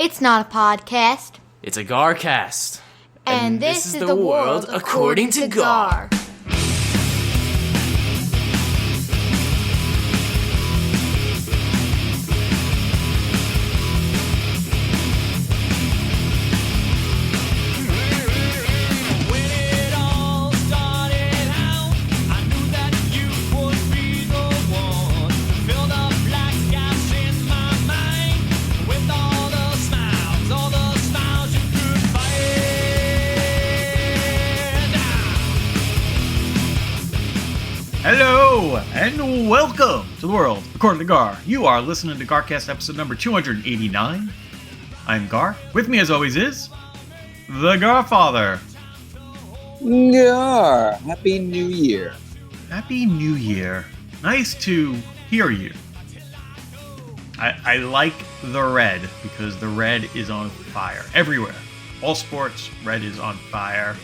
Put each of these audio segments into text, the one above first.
It's not a podcast. It's a GarCast. And this is the world according to Gar. Hello, and welcome to the world according to Gar. You are listening to GarCast episode number 289. I'm Gar. With me, as always, is the GarFather. Gar, Happy New Year. Happy New Year. Nice to hear you. I like the red because the red is on fire everywhere. All sports, red is on fire.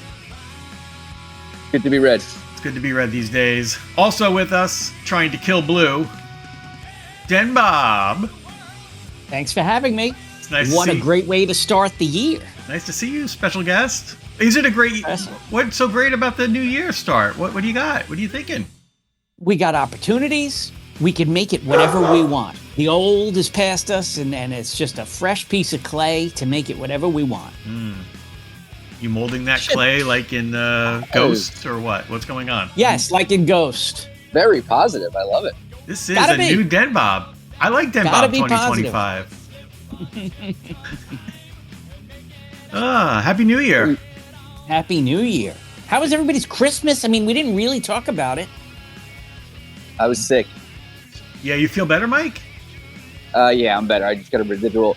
Good to be red. It's good to be red these days. Also with us, trying to kill blue, DenBob. Thanks for having me. It's nice What to a see. great way to start the year. Nice to see you, special guest. Is it a great? What's so great about the new year start? What do you got? What are you thinking? We got opportunities. We can make it whatever we want. The old is past us, and it's just a fresh piece of clay to make it whatever we want. You molding that clay like in Ghost or what? What's going on? Yes, like in Ghost. Very positive. I love it. This is Gotta a be. new DenBob. I like Gotta DenBob be 2025. Happy New Year. Happy New Year. How was everybody's Christmas? I mean, we didn't really talk about it. I was sick. Yeah, you feel better, Mike? Yeah, I'm better. I just got a residual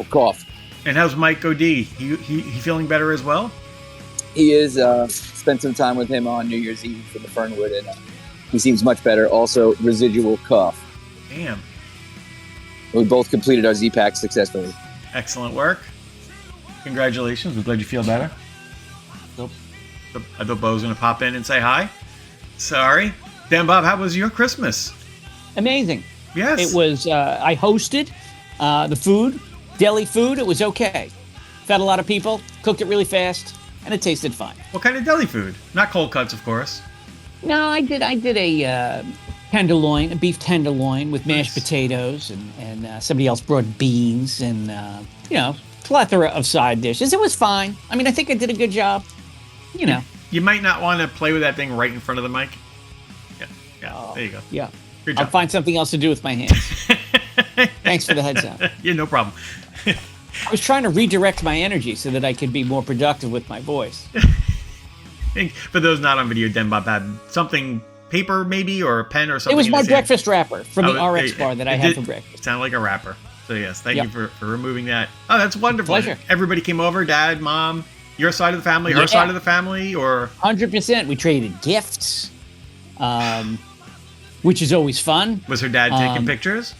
cough. And how's Mike O'D? He feeling better as well? He is. Spent some time with him on New Year's Eve in the Fernwood, and he seems much better. Also, residual cough. Damn. We both completed our Z-Pack successfully. Excellent work. Congratulations. We're glad you feel better. I thought Bo was going to pop in and say hi. Sorry. DenBob, how was your Christmas? Amazing. Yes. It was, I hosted the food, deli food. It was okay. Fed a lot of people, cooked it really fast, and it tasted fine. What kind of deli food? Not cold cuts, of course. No, I did a tenderloin, a beef tenderloin with mashed potatoes, and somebody else brought beans and, plethora of side dishes. It was fine. I mean, I think I did a good job. You might not want to play with that thing right in front of the mic. Yeah, there you go. Yeah. Good I'll job. find something else to do with my hands. Thanks for the heads up. Yeah, no problem. I was trying to redirect my energy so that I could be more productive with my voice. For those not on video, DenBob had something, paper maybe, or a pen or something. It was in my his hand. breakfast wrapper from the RX bar that I It had did for breakfast. Sound like a rapper. So yes, thank Yep. you for removing that. Oh, that's wonderful. Pleasure. Everybody came over, dad, mom, your side of the family, her Yeah. side of the family, or 100%. We traded gifts, which is always fun. was her dad taking pictures?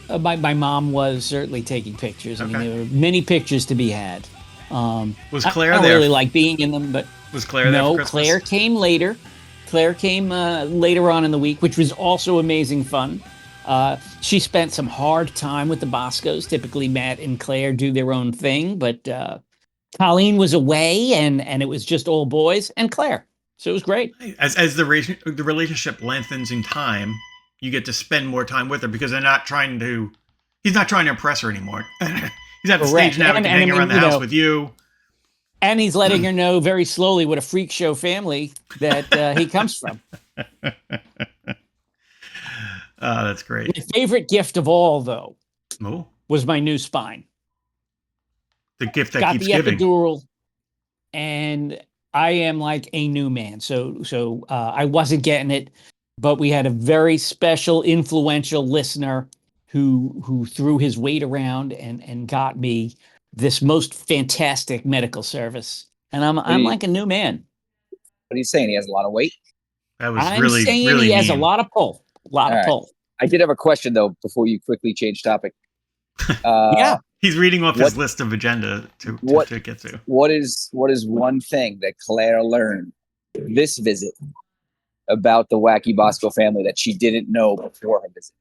My mom was certainly taking pictures. I mean, Okay. there were many pictures to be had. Was Claire I don't there? really like being in them, but Was Claire there for no, Christmas? Claire came later. Claire came later on in the week, which was also amazing fun. She spent some hard time with the Boscos. Typically, Matt and Claire do their own thing, but Colleen was away, and it was just all boys and Claire. So it was great. As the relationship lengthens in time, you get to spend more time with her because he's not trying to impress her anymore. He's at the Correct. stage now he And can I hang mean, around the you house know, with you. And he's letting her know very slowly what a freak show family that he comes from. That's great. My favorite gift of all, though, Oh, was my new spine. the gift that Got keeps the giving. epidural, and I am like a new man. So I wasn't getting it, but we had a very special, influential listener who threw his weight around and got me this most fantastic medical service. And I'm like a new man. What are you saying? He has a lot of weight? That was I'm really, saying really he has a mean. lot of pull. A lot All of right. pull. I did have a question, though, before you quickly change topic. Yeah. He's reading off his What- list of agenda to what- get to. What is one thing that Claire learned this visit about the wacky Bosco family that she didn't know before her visit?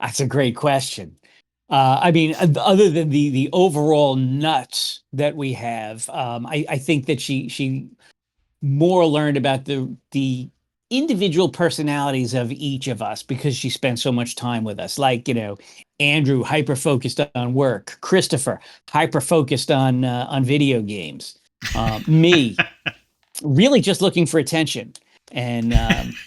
That's a great question. I mean, other than the overall nuts that we have, I think that she more learned about the individual personalities of each of us because she spent so much time with us. Like, Andrew hyper focused on work, Christopher hyper focused on video games, me really just looking for attention. And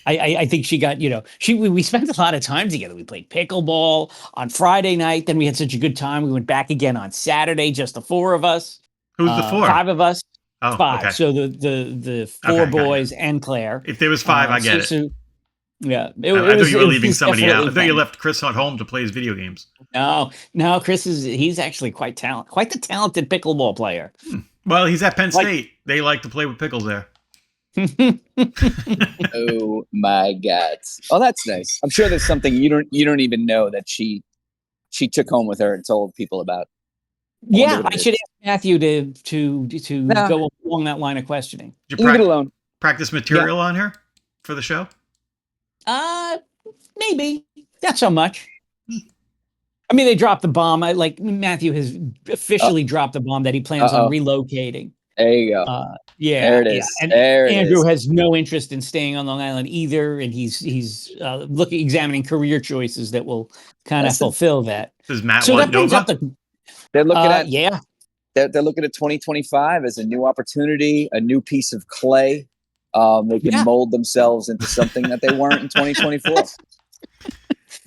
I think she got, we spent a lot of time together. We played pickleball on Friday night. Then we had such a good time. We went back again on Saturday, just the four of us. Who's the four? Five of us. Oh, Five. okay. So the four Okay, boys and Claire. If there was five, I get it. Yeah, I thought you were leaving somebody out. I thought you fun. left Chris at home to play his video games. No, he's actually quite the talented pickleball player. Well, he's at Penn State. They like to play with pickles there. Oh my God! Oh, that's nice. I'm sure there's something you don't even know that she took home with her and told people about. Yeah, I should ask Matthew to go along that line of questioning. Did you leave it alone. Practice material on her for the show? Maybe not so much. I mean, they dropped the bomb. Matthew has officially dropped the bomb that he plans on relocating. There you go. Yeah, there it is. Yeah. And there Andrew it is. has no interest in staying on Long Island either, and he's examining career choices that will kind of fulfill that. Does Matt so want that brings Nova? up They're looking at They're looking at 2025 as a new opportunity, a new piece of clay. They can mold themselves into something that they weren't in 2024.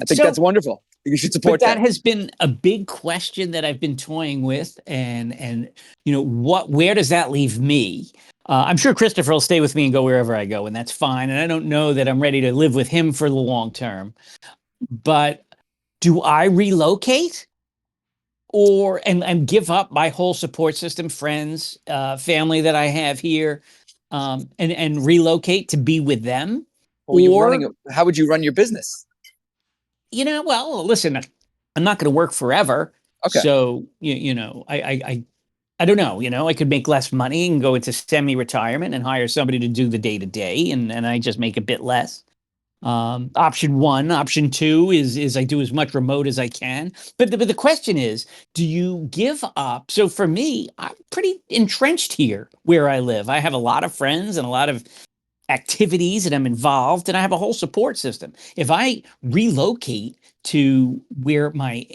I think that's wonderful. You should support that. That has been a big question that I've been toying with, and where does that leave me? I'm sure Christopher will stay with me and go wherever I go, and that's fine. And I don't know that I'm ready to live with him for the long term. But do I relocate, or and give up my whole support system, friends, family that I have here, and relocate to be with them? How would you run your business? Well, listen, I'm not going to work forever. Okay. So, I don't know. I could make less money and go into semi-retirement and hire somebody to do the day-to-day, and I just make a bit less. Option one. Option two is I do as much remote as I can. But the question is, do you give up? So for me, I'm pretty entrenched here where I live. I have a lot of friends and a lot of activities and I'm involved and I have a whole support system. If I relocate to where my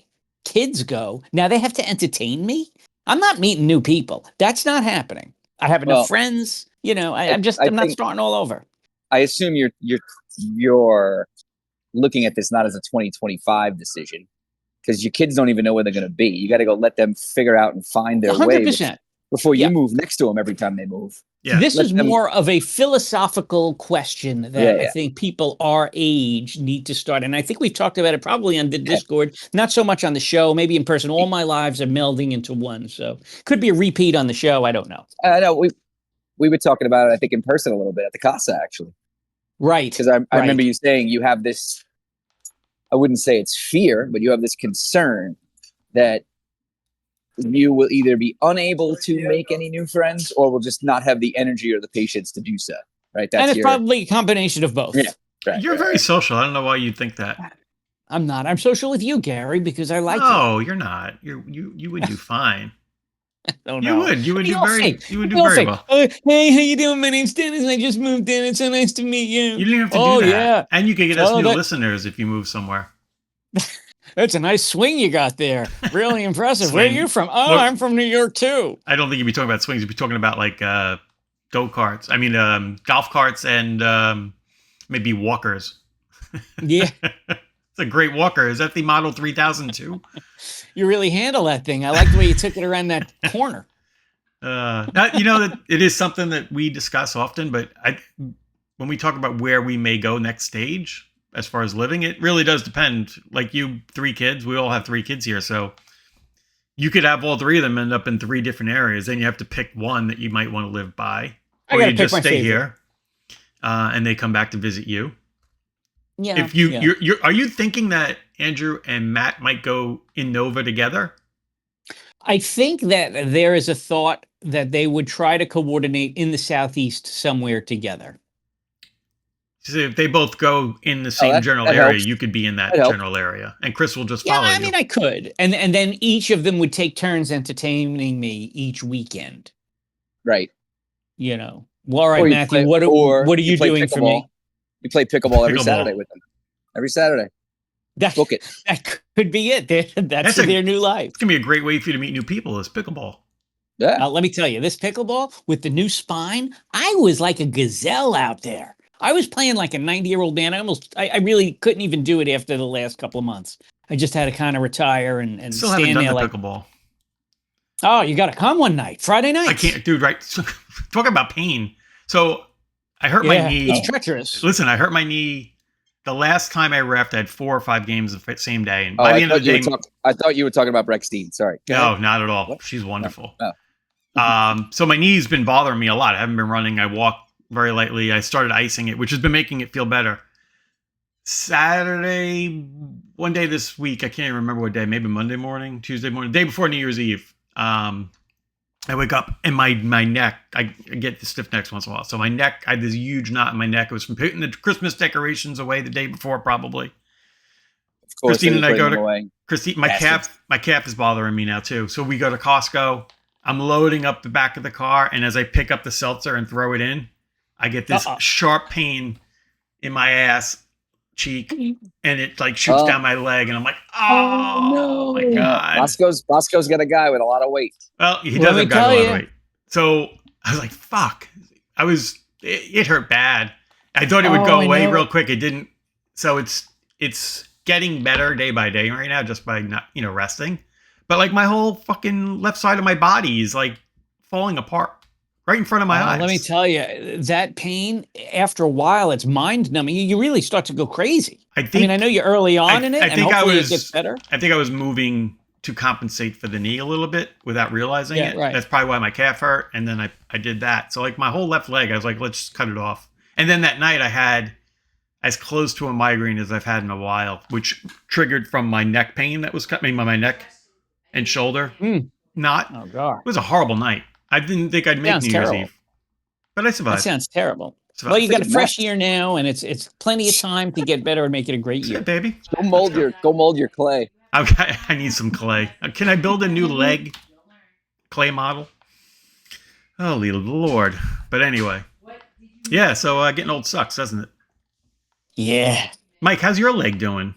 kids go, now they have to entertain me. I'm not meeting new people. That's not happening. I have enough friends. I'm not starting all over. I assume you're looking at this not as a 2025 decision because your kids don't even know where they're going to be. You got to go let them figure out and find their 100%. way before you move next to them every time they move. Yeah. This is more of a philosophical question that I think people our age need to start. And I think we've talked about it probably on the Discord, not so much on the show, maybe in person. All my lives are melding into one. So could be a repeat on the show. I don't know. I know we were talking about it, I think, in person a little bit at the Casa, actually. Right. Because I remember you saying you have this, I wouldn't say it's fear, but you have this concern that you will either be unable to make any new friends or will just not have the energy or the patience to do so. Right. And it's probably a combination of both. Yeah. Right, You're very social. I don't know why you'd think that. I'm not. I'm social with you, Gary, because I like you. No, you're not. You would do fine. Oh, no. You would do very well. Hey, how you doing? My name's Dennis. I just moved in. It's so nice to meet you. You didn't have to do that. Yeah. And you could get us new listeners if you move somewhere. That's a nice swing you got there. Really impressive. Where are you from? Oh, look, I'm from New York too. I don't think you'd be talking about swings. You'd be talking about like go-karts. I mean, golf carts and maybe walkers. Yeah. It's a great walker. Is that the Model 3000 too? You really handle that thing. I like the way you took it around that corner. That it is something that we discuss often, but when we talk about where we may go next stage, as far as living, it really does depend. Like you, 3 kids, we all have 3 kids here. So you could have all 3 of them end up in 3 different areas. Then you have to pick one that you might want to live by. Or you just stay here and they come back to visit you. Yeah. If are you thinking that Andrew and Matt might go in Nova together? I think that there is a thought that they would try to coordinate in the Southeast somewhere together. So if they both go in the same general that area, helps. you could be in that That helps. general area, and Chris will just Yeah, follow I you. mean, I could, and then each of them would take turns entertaining me each weekend. Right. You know. Well, all right, Or you Matthew. play- What or are you play doing for pickleball. me? You play pickleball every Pickleball. Saturday with them. Every Saturday. Book it. That could be it. That's That's their new life. It's gonna be a great way for you to meet new people. Is pickleball. Yeah. Let me tell you, this pickleball with the new spine, I was like a gazelle out there. I was playing like a 90-year-old man. I really couldn't even do it after the last couple of months. I just had to kind of retire and Still haven't stand done there the like, pickleball. oh, you got to come one night, Friday night. I can't, dude. Right? Talk about pain. So I hurt my knee. It's treacherous. Listen, I hurt my knee. The last time I reffed, I had 4 or 5 games the same day, and Oh, by the I end of the day, thought you were talking about Breckstein. Sorry. Go no, ahead. not at all. What? She's wonderful. Oh. So my knee's been bothering me a lot. I haven't been running. I walk very lightly. I started icing it, which has been making it feel better. Saturday, one day this week, I can't even remember what day, maybe Monday morning, Tuesday morning, day before New Year's Eve. I wake up and my neck, I get the stiff necks once in a while. So my neck, I had this huge knot in my neck. It was from putting the Christmas decorations away the day before, probably. Of course, Christine and I go to away. Christine. My calf is bothering me now too. So we go to Costco. I'm loading up the back of the car, and as I pick up the seltzer and throw it in, I get this sharp pain in my ass cheek, and it like shoots down my leg, and I'm like, oh no, my God. Bosco's got a guy with a lot of weight. Well, he does have got a lot of weight. So I was like, fuck. It hurt bad. I thought it would go away real quick. It didn't. So it's getting better day by day right now, just by not, resting. But like my whole fucking left side of my body is like falling apart right in front of my eyes. Let me tell you, that pain, after a while, it's mind numbing. You really start to go crazy. I know you're early on in it, and hopefully it gets better. I think I was moving to compensate for the knee a little bit without realizing it. Right. That's probably why my calf hurt. And then I did that. So like my whole left leg, I was like, let's cut it off. And then that night I had as close to a migraine as I've had in a while, which triggered from my neck pain that was coming by my neck and shoulder. Oh God. It was a horrible night. I didn't think I'd make New Year's Eve, but I survived. That sounds terrible. Well, you got a fresh year now, and it's plenty of time to get better and make it a great year, baby. Go mold your clay. Okay, I need some clay. Can I build a new leg clay model? Holy Lord! But anyway, yeah. So getting old sucks, doesn't it? Yeah. Mike, how's your leg doing?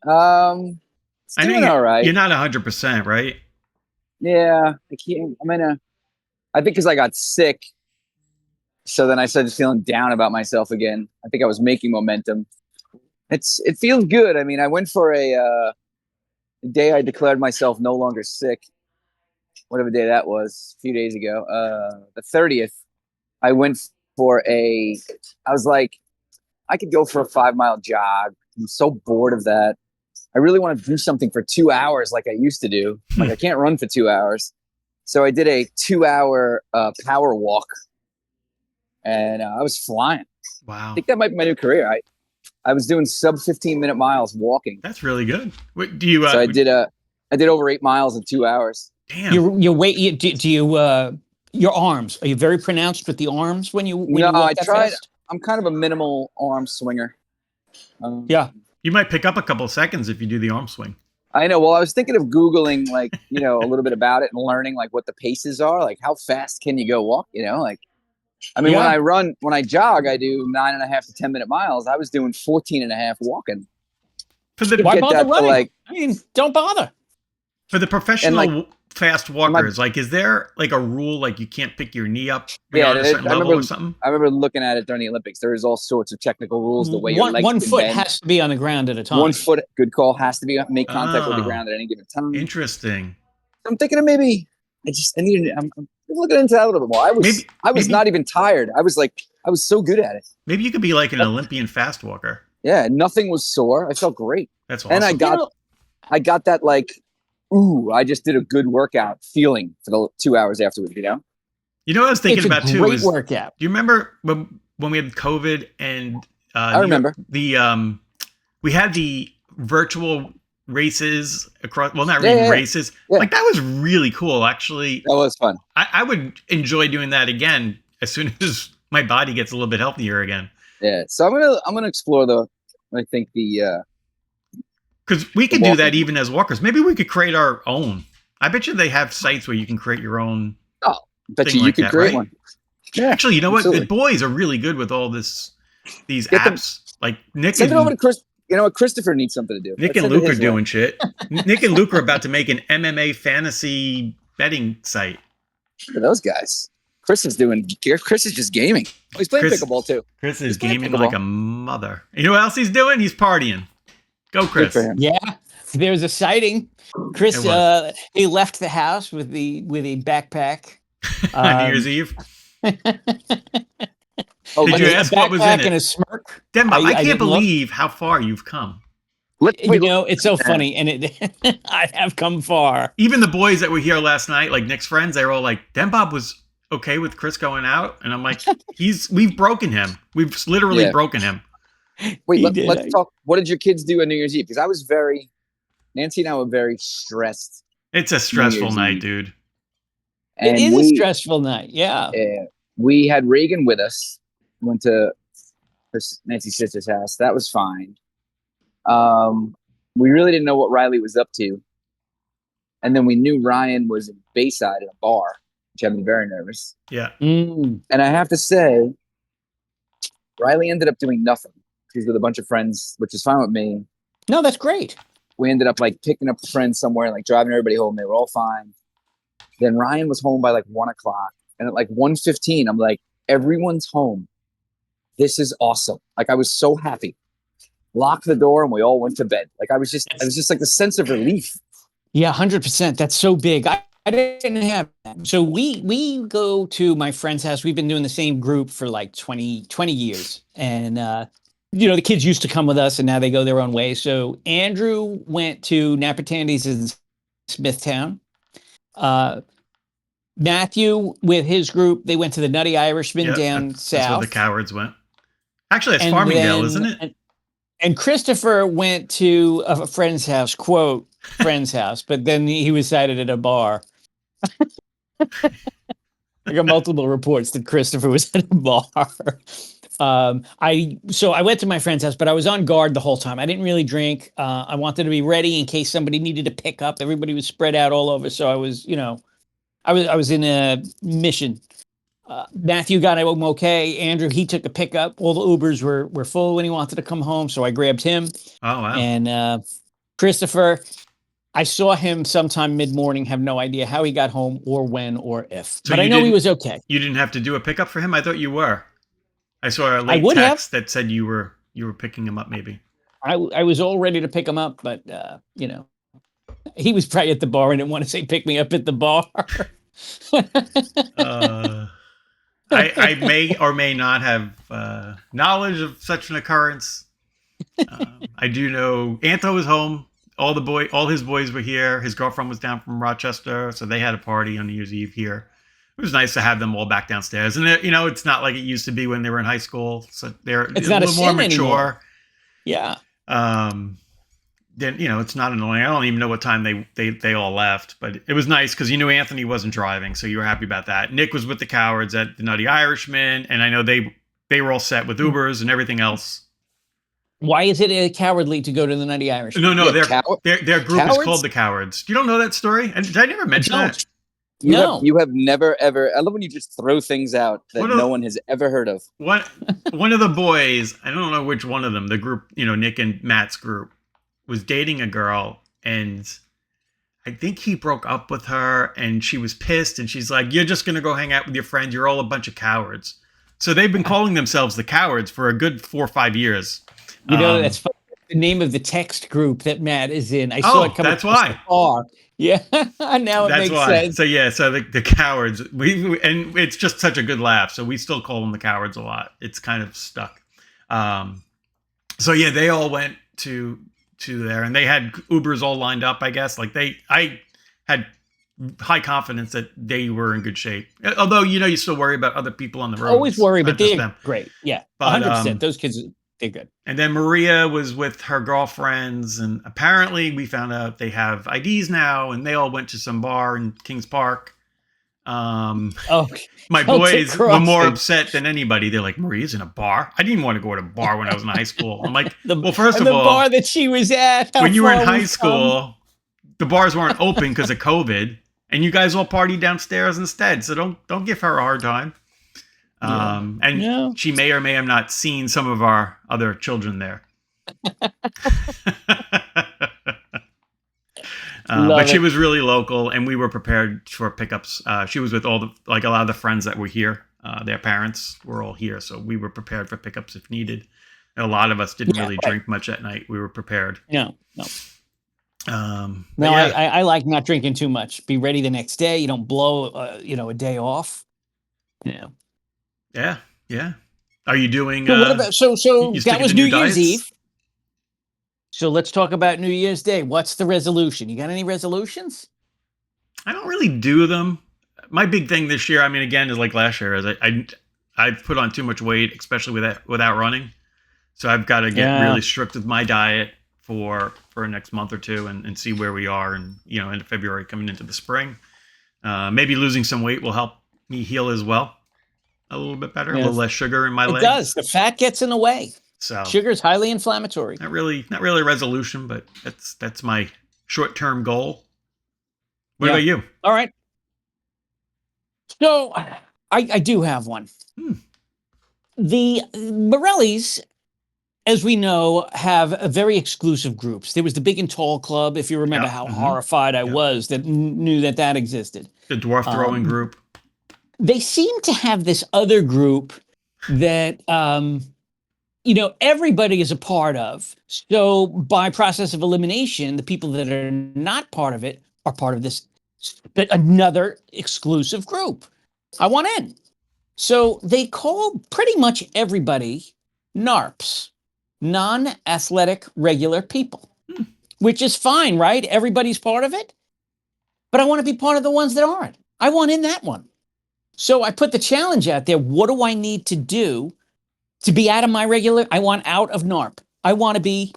It's doing all right. You're not 100%, right? Yeah, I can't. I think because I got sick, so then I started feeling down about myself again. I think I was making momentum. It feels good. I went for a day I declared myself no longer sick. Whatever day that was, a few days ago, the 30th. I went for I was like, I could go for a 5-mile jog. I'm so bored of that. I really want to do something for 2 hours like I used to do. Like I can't run for 2 hours. So I did a 2-hour power walk, and I was flying. Wow. I think that might be my new career. I was doing sub 15-minute miles walking. That's really good. What do you? So I did over 8 miles in 2 hours. Damn. Your weight. Do you? Your arms. Are you very pronounced with the arms when you? When you walk I tried. Fast? I'm kind of a minimal arm swinger. Yeah. You might pick up a couple of seconds if you do the arm swing. I know. Well, I was thinking of Googling, like, a little bit about it and learning, like, what the paces are. Like, how fast can you go walk? When I jog, I do 9.5 to 10-minute miles. I was doing 14.5 walking. Why bother running? Don't bother. For the professional fast walkers, is there like a rule, like you can't pick your knee up beyond a certain level or something? I remember looking at it during the Olympics. There is all sorts of technical rules. The way your legs one foot bend. has to be on the ground at a time. 1 foot, good call, has to be make contact with the ground at any given time. Interesting. I'm thinking of maybe I'm looking into that a little bit more. I was not even tired. I was so good at it. Maybe you could be like an Olympian fast walker. Yeah, nothing was sore. I felt great. That's awesome. And I got that I just did a good workout feeling for the 2 hours afterwards, You know what I was thinking about too? Great workout. Do you remember when we had COVID and I remember we had the virtual races across, well, not really races. Yeah. Like that was really cool, actually. That was fun. I would enjoy doing that again as soon as my body gets a little bit healthier again. Yeah. So I'm gonna explore I think the because we could do that even as walkers. Maybe we could create our own. I bet you they have sites where you can create your own. Oh, bet you like could that, create right? one. Yeah, actually, you know absolutely. what? The boys are really good with all these Get apps. Like Nick Send it over to and Chris. You know what? Christopher needs something to do. Nick Let's and send it Luke are his way. doing shit. Nick and Luke are about to make an MMA fantasy betting site. Look at those guys. Chris is just gaming. Oh, he's playing pickleball too. Chris is He's playing gaming pickleball. like a mother. You know what else he's doing? He's partying. Go, Chris. Good for him. Yeah, there was a sighting. Chris, It he left the house with a backpack. On New Year's Eve. Oh, Did you a ask what was in backpack and it? a smirk. DenBob, I can't didn't look. believe how far you've come. It's so funny, and I have come far. Even the boys that were here last night, like Nick's friends, they were all like, DenBob was okay with Chris going out, and I'm like, we've broken him. We've literally broken him. Wait, let's talk. What did your kids do on New Year's Eve? Because Nancy and I were very stressed. It's a stressful night, dude. And it is a stressful night. Yeah. We had Reagan with us. Went to Nancy's sister's house. That was fine. We really didn't know what Riley was up to. And then we knew Ryan was in Bayside at a bar, which had me very nervous. Yeah. And I have to say, Riley ended up doing nothing. He's with a bunch of friends, which is fine with me. No, that's great. We ended up like picking up friends somewhere and like driving everybody home. They were all fine. Then Ryan was home by like 1 o'clock. And at like 1:15, I'm like, everyone's home. This is awesome. Like I was so happy. Locked the door and we all went to bed. Like I was just like the sense of relief. Yeah, 100%. That's so big. I didn't have that. So we go to my friend's house. We've been doing the same group for like 20 years. And, the kids used to come with us and now they go their own way. So Andrew went to Napatandy's in Smithtown. Matthew, with his group, they went to the Nutty Irishman down south. That's where the cowards went. Actually, it's Farmingdale, isn't it? And Christopher went to a friend's house, quote, friend's house, but then he was sighted at a bar. I got multiple reports that Christopher was at a bar. I went to my friend's house, but I was on guard the whole time. I didn't really drink. I wanted to be ready in case somebody needed to pick up. Everybody was spread out all over, so I was, I was in a mission. Matthew got home okay. Andrew, he took a pickup. All the Ubers were full when he wanted to come home, so I grabbed him. Oh, wow. And Christopher, I saw him sometime mid-morning, have no idea how he got home or when or if. But I know he was okay. You didn't have to do a pickup for him? I thought you were. I saw a late text that said you were picking him up maybe. I was all ready to pick him up, but, he was probably at the bar and didn't want to say pick me up at the bar. I may or may not have knowledge of such an occurrence. I do know Anto was home. All his boys were here. His girlfriend was down from Rochester, so they had a party on New Year's Eve here. It was nice to have them all back downstairs. And it's not like it used to be when they were in high school. So they're a little more mature. Anymore. Yeah. Then it's not annoying. I don't even know what time they all left, but it was nice because you knew Anthony wasn't driving, so you were happy about that. Nick was with the cowards at the Nutty Irishman, and I know they were all set with Ubers and everything else. Why is it cowardly to go to the Nutty Irishman? No, their group is called the Cowards. You don't know that story? Did I never mention that? You have never ever. I love when you just throw things out that no one has ever heard of. One of the boys, I don't know which one of them, the group, Nick and Matt's group, was dating a girl, and I think he broke up with her, and she was pissed, and she's like, "You're just gonna go hang out with your friends. You're all a bunch of cowards." So they've been calling themselves the Cowards for a good 4 or 5 years. That's funny. The name of the text group that Matt is in. I saw it come that's why. Far. Yeah, now it makes sense. So the Cowards. And it's just such a good laugh. So we still call them the Cowards a lot. It's kind of stuck. They all went to there, and they had Ubers all lined up, I guess. I had high confidence that they were in good shape. Although, you still worry about other people on the road. Always worry, but they're great. Yeah, but, 100%. Those kids, they're good. And then Maria was with her girlfriends, and apparently we found out they have IDs now, and they all went to some bar in Kings Park. Oh, My Celtic boys were more crossing. upset than anybody. They're like, Maria's in a bar. I didn't even want to go to a bar when I was in high school. I'm like, well, first And of the bar all, that she was at, how when you were in far high we've come. school, the bars weren't open because of COVID, and you guys all partied downstairs instead. So don't give her a hard time. Yeah. And No. she may or may have not seen some of our other children there. Love But she it. was really local, and we were prepared for pickups. She was with a lot of the friends that were here. Their parents were all here, so we were prepared for pickups if needed. A lot of us didn't really drink much at night. We were prepared. No. No, Yeah. I like not drinking too much. Be ready the next day. You don't blow, a day off. Yeah. yeah. Are you doing? So what about so you that sticking was to New new Year's diets? Eve. So let's talk about New Year's Day. What's the resolution? You got any resolutions? I don't really do them. My big thing this year, I mean, again, is like last year, is I've put on too much weight, especially without running. So I've got to get really strict with my diet for the next month or two and see where we are, and into February coming into the spring. Maybe losing some weight will help me heal as well, a little bit better, a little less sugar in my legs. It does. The fat gets in the way. So Sugar is highly inflammatory. not really a resolution, but that's my short-term goal. What about you? All right. So I do have one. The Morellis, as we know, have a very exclusive groups. There was the Big and Tall Club, if you remember how horrified I was that knew that existed. The dwarf throwing group. They seem to have this other group that everybody is a part of. So by process of elimination, the people that are not part of it are part of this another exclusive group. I want in. So they call pretty much everybody NARPs, non-athletic regular people, which is fine, right? Everybody's part of it. But I want to be part of the ones that aren't. I want in that one. So I put the challenge out there. What do I need to do to be out of my regular? I want out of NARP. I want to be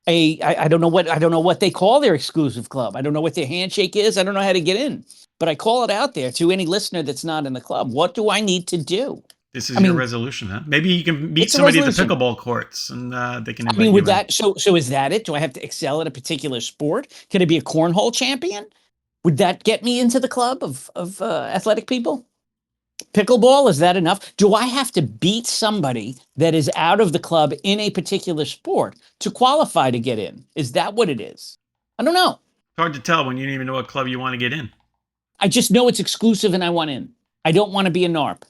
I don't know what they call their exclusive club. I don't know what their handshake is. I don't know how to get in. But I call it out there to any listener that's not in the club. What do I need to do? This is your resolution, huh? Maybe you can meet somebody at the pickleball courts, and they can invite you in. So is that it? Do I have to excel at a particular sport? Could I be a cornhole champion? Would that get me into the club of athletic people? Pickleball, is that enough? Do I have to beat somebody that is out of the club in a particular sport to qualify to get in? Is that what it is? I don't know. It's hard to tell when you don't even know what club you want to get in. I just know it's exclusive and I want in. I don't want to be a NARP.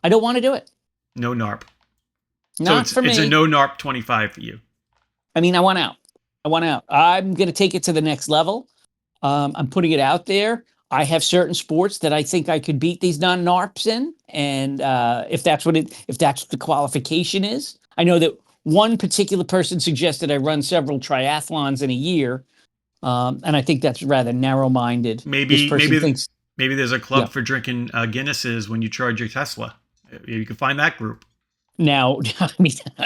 I don't want to do it. No NARP. Not so for me. It's a no NARP 25 for you. I mean, I want out. I'm going to take it to the next level. I'm putting it out there. I have certain sports that I think I could beat these non-NARPs in, and if that's what the qualification is. I know that one particular person suggested I run several triathlons in a year, and I think that's rather narrow-minded. Maybe there's a club for drinking Guinnesses when you charge your Tesla. You can find that group. Now,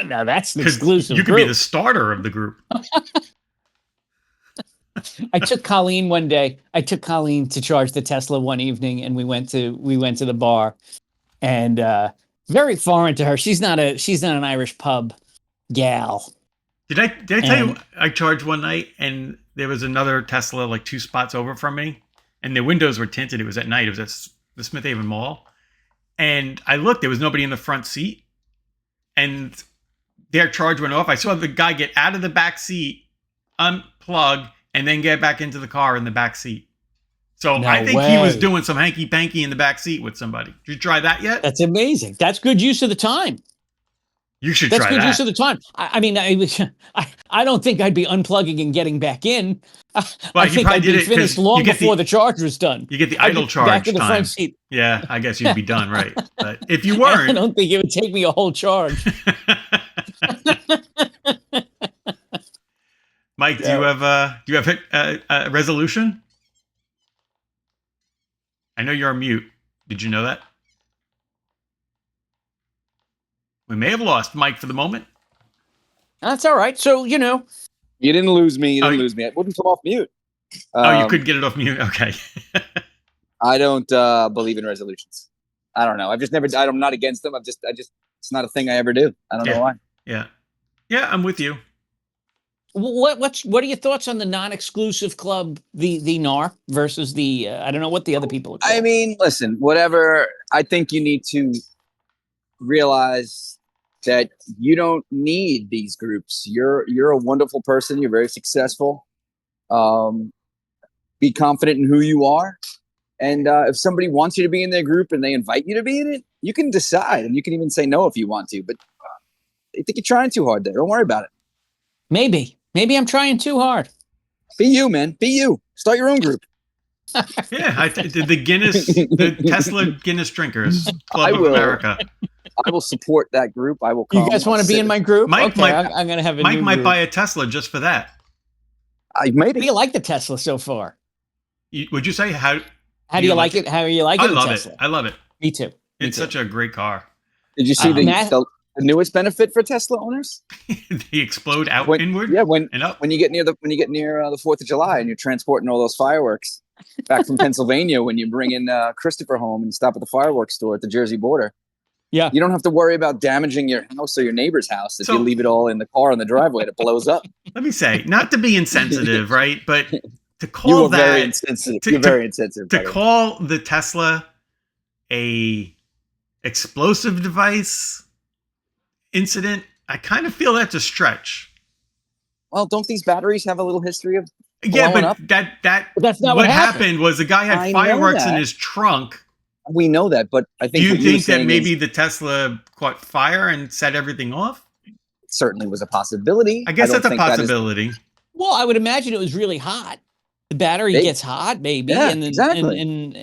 now that's an exclusive. You could be the starter of the group. I took Colleen one day. I took Colleen to charge the Tesla one evening, and we went to the bar, and very foreign to her. She's not an Irish pub gal. Did I tell you I charged one night and there was another Tesla like 2 spots over from me, and the windows were tinted. It was at night. It was at the Smith Haven Mall, and I looked. There was nobody in the front seat, and their charge went off. I saw the guy get out of the back seat, unplug, and then get back into the car in the back seat. So I think he was doing some hanky-panky in the back seat with somebody. Did you try that yet? That's amazing. That's good use of the time. You should try that. That's good use of the time. I don't think I'd be unplugging and getting back in. I think I'd be finished long before the charge was done. You get the idle charge back in the time. front seat. Yeah, I guess you'd be done, right? But if you weren't, I don't think it would take me a whole charge. Mike, do you have a resolution? I know you're on mute. Did you know that? We may have lost Mike for the moment. That's all right. So, You didn't lose me. You didn't lose me. I wouldn't come off mute. You couldn't get it off mute. Okay. I don't believe in resolutions. I don't know. I'm not against them. It's not a thing I ever do. I don't know why. Yeah. Yeah, I'm with you. What are your thoughts on the non-exclusive club, the NARP versus the I don't know what the other people are called. I mean, listen, whatever. I think you need to realize that you don't need these groups. You're a wonderful person. You're very successful. Be confident in who you are. And if somebody wants you to be in their group and they invite you to be in it, you can decide, and you can even say no if you want to. But I think you're trying too hard there. Don't worry about it. Maybe I'm trying too hard. Be you, man. Be you. Start your own group. Yeah, the Tesla Guinness Drinkers Club of America. I will support that group. I will. You guys want to be in my group? Mike I'm going to have a Mike new might group. buy a Tesla just for that. Maybe. Do you like the Tesla so far? Would you say how do you like it? How are you liking I love Tesla? it. I love it. Me too. It's such a great car. Did you see the newest benefit for Tesla owners? They explode inward. Yeah, when and you get near the 4th of July and you're transporting all those fireworks back from Pennsylvania, when you bring in Christopher home and stop at the fireworks store at the Jersey border. Yeah, you don't have to worry about damaging your house or your neighbor's house if you leave it all in the car in the driveway. It blows up. Let me say, not to be insensitive, right? But to call you that very insensitive. You're very insensitive. To call the Tesla a explosive device incident, I kind of feel that's a stretch. Well, don't these batteries have a little history of blowing up? That's not what happened. Was the guy had fireworks in his trunk. We know that, but I think. Do you think that maybe the Tesla caught fire and set everything off? It certainly was a possibility. I guess that's a possibility. Well, I would imagine it was really hot. The battery gets hot, maybe, and exactly. And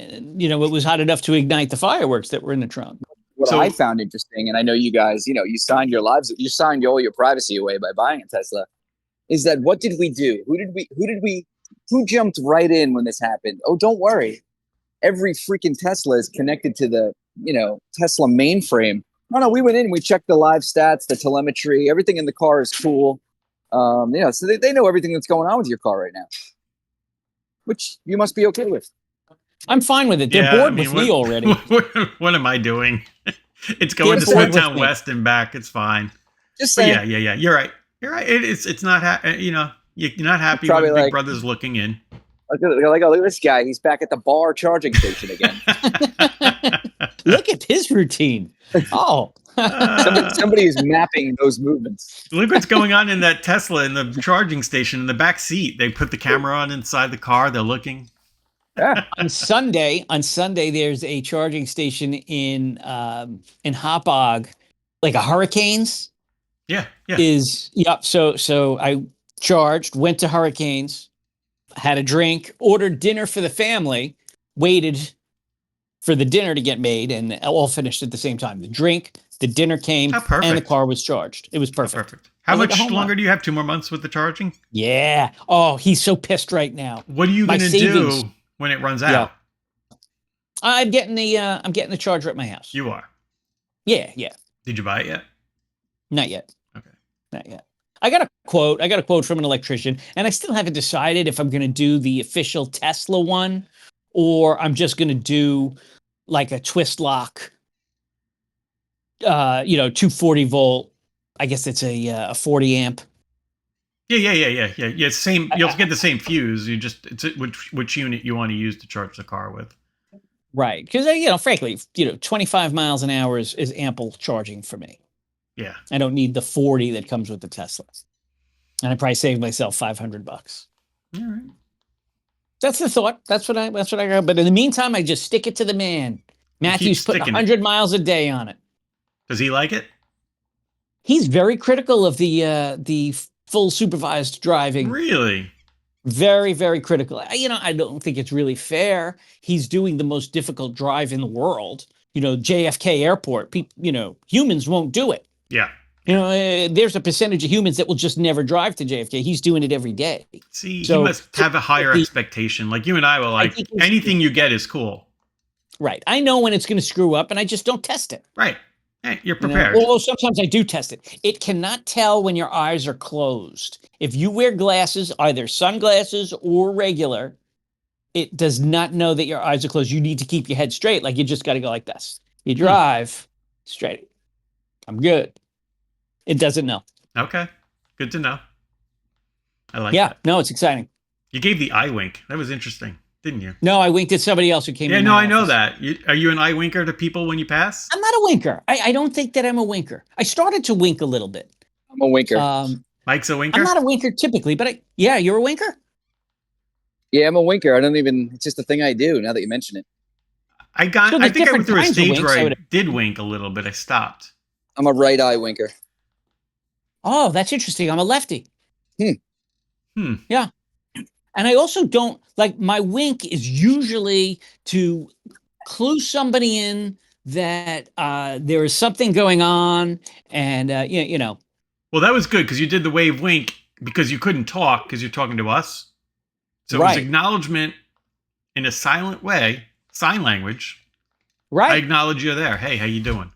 it was hot enough to ignite the fireworks that were in the trunk. What I found interesting, and I know you guys, you signed you signed all your privacy away by buying a Tesla, is that what did we do? Who jumped right in when this happened? Oh, don't worry. Every freaking Tesla is connected to the, Tesla mainframe. No, we went in, we checked the live stats, the telemetry, everything in the car is cool. So they know everything that's going on with your car right now, which you must be okay with. I'm fine with it. They're bored with me already. What am I doing? It's going to Smithtown West and back. It's fine. Just saying. Yeah. You're right. It's not, you're not happy when Big Brother's looking in. Look at this guy. He's back at the bar charging station again. Look at his routine. Oh. Somebody is mapping those movements. Look what's going on in that Tesla in the charging station in the back seat. They put the camera on inside the car. They're looking. Yeah. On Sunday, there's a charging station in Hauppauge, like a Hurricanes. Yeah. So I charged, went to Hurricanes, had a drink, ordered dinner for the family, waited for the dinner to get made, and all finished at the same time. The drink, the dinner came, and the car was charged. It was perfect. How much longer do you have? 2 more months with the charging? Yeah. Oh, he's so pissed right now. What are you going to do when it runs out? I'm getting the charger at my house. You are? Yeah. Did you buy it yet? Not yet. Okay. Not yet. I got a quote from an electrician, and I still haven't decided if I'm going to do the official Tesla one or I'm just going to do like a twist lock, 240 volt. I guess it's a 40 amp. Yeah. Same. You'll get the same fuse. It's which unit you want to use to charge the car with. Right. Because, frankly, 25 miles an hour is ample charging for me. Yeah. I don't need the 40 that comes with the Tesla. And I probably saved myself $500. All right. That's the thought. That's what I got. But in the meantime, I just stick it to the man. Matthew's putting 100 miles a day on it. Does he like it? He's very critical of the full supervised driving. Really? Very, very critical. I don't think it's really fair. He's doing the most difficult drive in the world. JFK Airport. Humans won't do it. Yeah. There's a percentage of humans that will just never drive to JFK. He's doing it every day. See, he must have a higher expectation. Like you and I will anything you get is cool. Right. I know when it's going to screw up, and I just don't test it. Right. Hey, you're prepared. Well, sometimes I do test it. It cannot tell when your eyes are closed. If you wear glasses, either sunglasses or regular, it does not know that your eyes are closed. You need to keep your head straight. Like you just got to go like this. You drive straight. I'm good. It doesn't know. Okay. Good to know. I like Yeah, that. no, it's exciting. You gave the eye wink. That was interesting, didn't you? No, I winked at somebody else who came Yeah, in. no, my I know office. that. Are you an eye winker to people when you pass? I'm not a winker. I don't think that I'm a winker. I started to wink a little bit. I'm a winker. Mike's a winker? I'm not a winker typically, but yeah, you're a winker? Yeah, I'm a winker. It's just a thing I do now that you mention it. I think I went through a stage where I did wink a little bit. I stopped. I'm a right eye winker. Oh, that's interesting. I'm a lefty. Yeah. And I also don't like my wink is usually to clue somebody in that there is something going on, and you know. Well, that was good because you did the wave wink because you couldn't talk because you're talking to us. So it was acknowledgement in a silent way, sign language. Right. I acknowledge you're there. Hey, how you doing?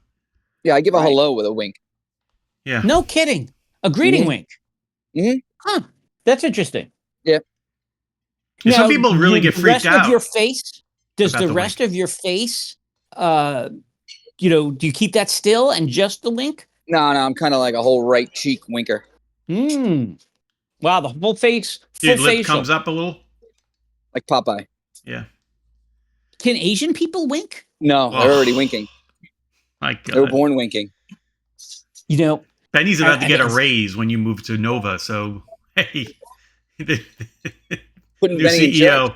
Yeah, I give a hello with a wink. Yeah. No kidding. A greeting wink. Mm-hmm. Huh. That's interesting. Yeah. Now, some people really get freaked out. Of your face, does the rest of your face, do you keep that still and just the wink? No, I'm kind of like a whole right cheek winker. Wow, the whole face, Your lip comes up a little? Like Popeye. Yeah. Can Asian people wink? No, they're already winking. My God. They were born winking. Benny's about to get a raise when you move to Nova, so hey. Putting New Benny CEO.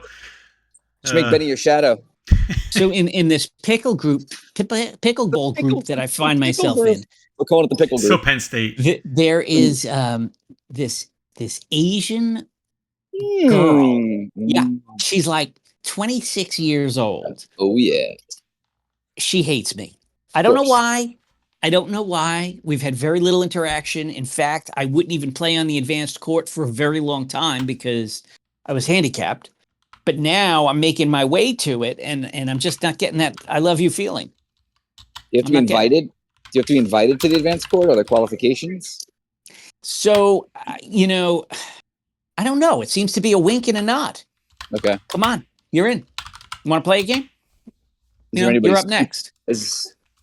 Just make Benny your shadow. So in this pickleball group that I find myself in, we're calling it the pickle group. So Penn State. There is this Asian girl. Yeah, she's like 26 years old. Oh yeah. She hates me. I don't know why. We've had very little interaction. In fact, I wouldn't even play on the advanced court for a very long time because I was handicapped. But now I'm making my way to it, and I'm just not getting that I love you feeling. You have to be invited? Do you have to be invited to the advanced court or the qualifications? So, I don't know. It seems to be a wink and a nod. Okay. Come on. You're in. You want to play a game? You're up next.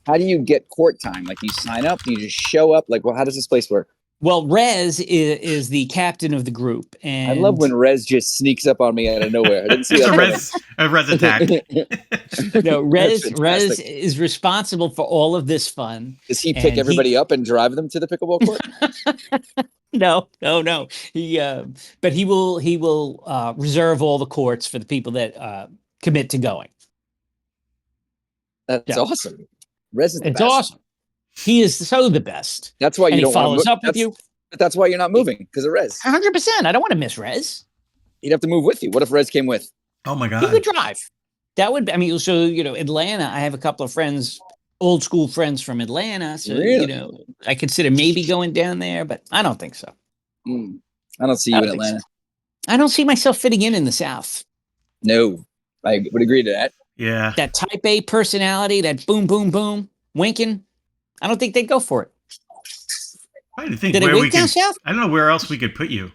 How do you get court time? Like, you sign up? Do you just show up? Like, well, how does this place work? Well, Rez is the captain of the group, and I love when Rez just sneaks up on me out of nowhere. I didn't see that. A Rez attack. No, Rez is responsible for all of this fun. Does he pick everybody up and drive them to the pickleball court? No. But he will reserve all the courts for the people that commit to going. That's awesome. Rez is the best. It's awesome. He is so the best. That's why you don't follows up with you. But that's why you're not moving, because of Rez. 100%. I don't want to miss Rez. He'd have to move with you. What if Rez came with? Oh my God. He could drive. That would. So Atlanta. I have a couple of friends, old school friends from Atlanta. So I consider maybe going down there, but I don't think so. I don't see you in Atlanta. So. I don't see myself fitting in the South. No, I would agree to that. Yeah. That type A personality, that boom, boom, boom, winking. I don't think they'd go for it. I think Did where it we down could, south? I don't know where else we could put you.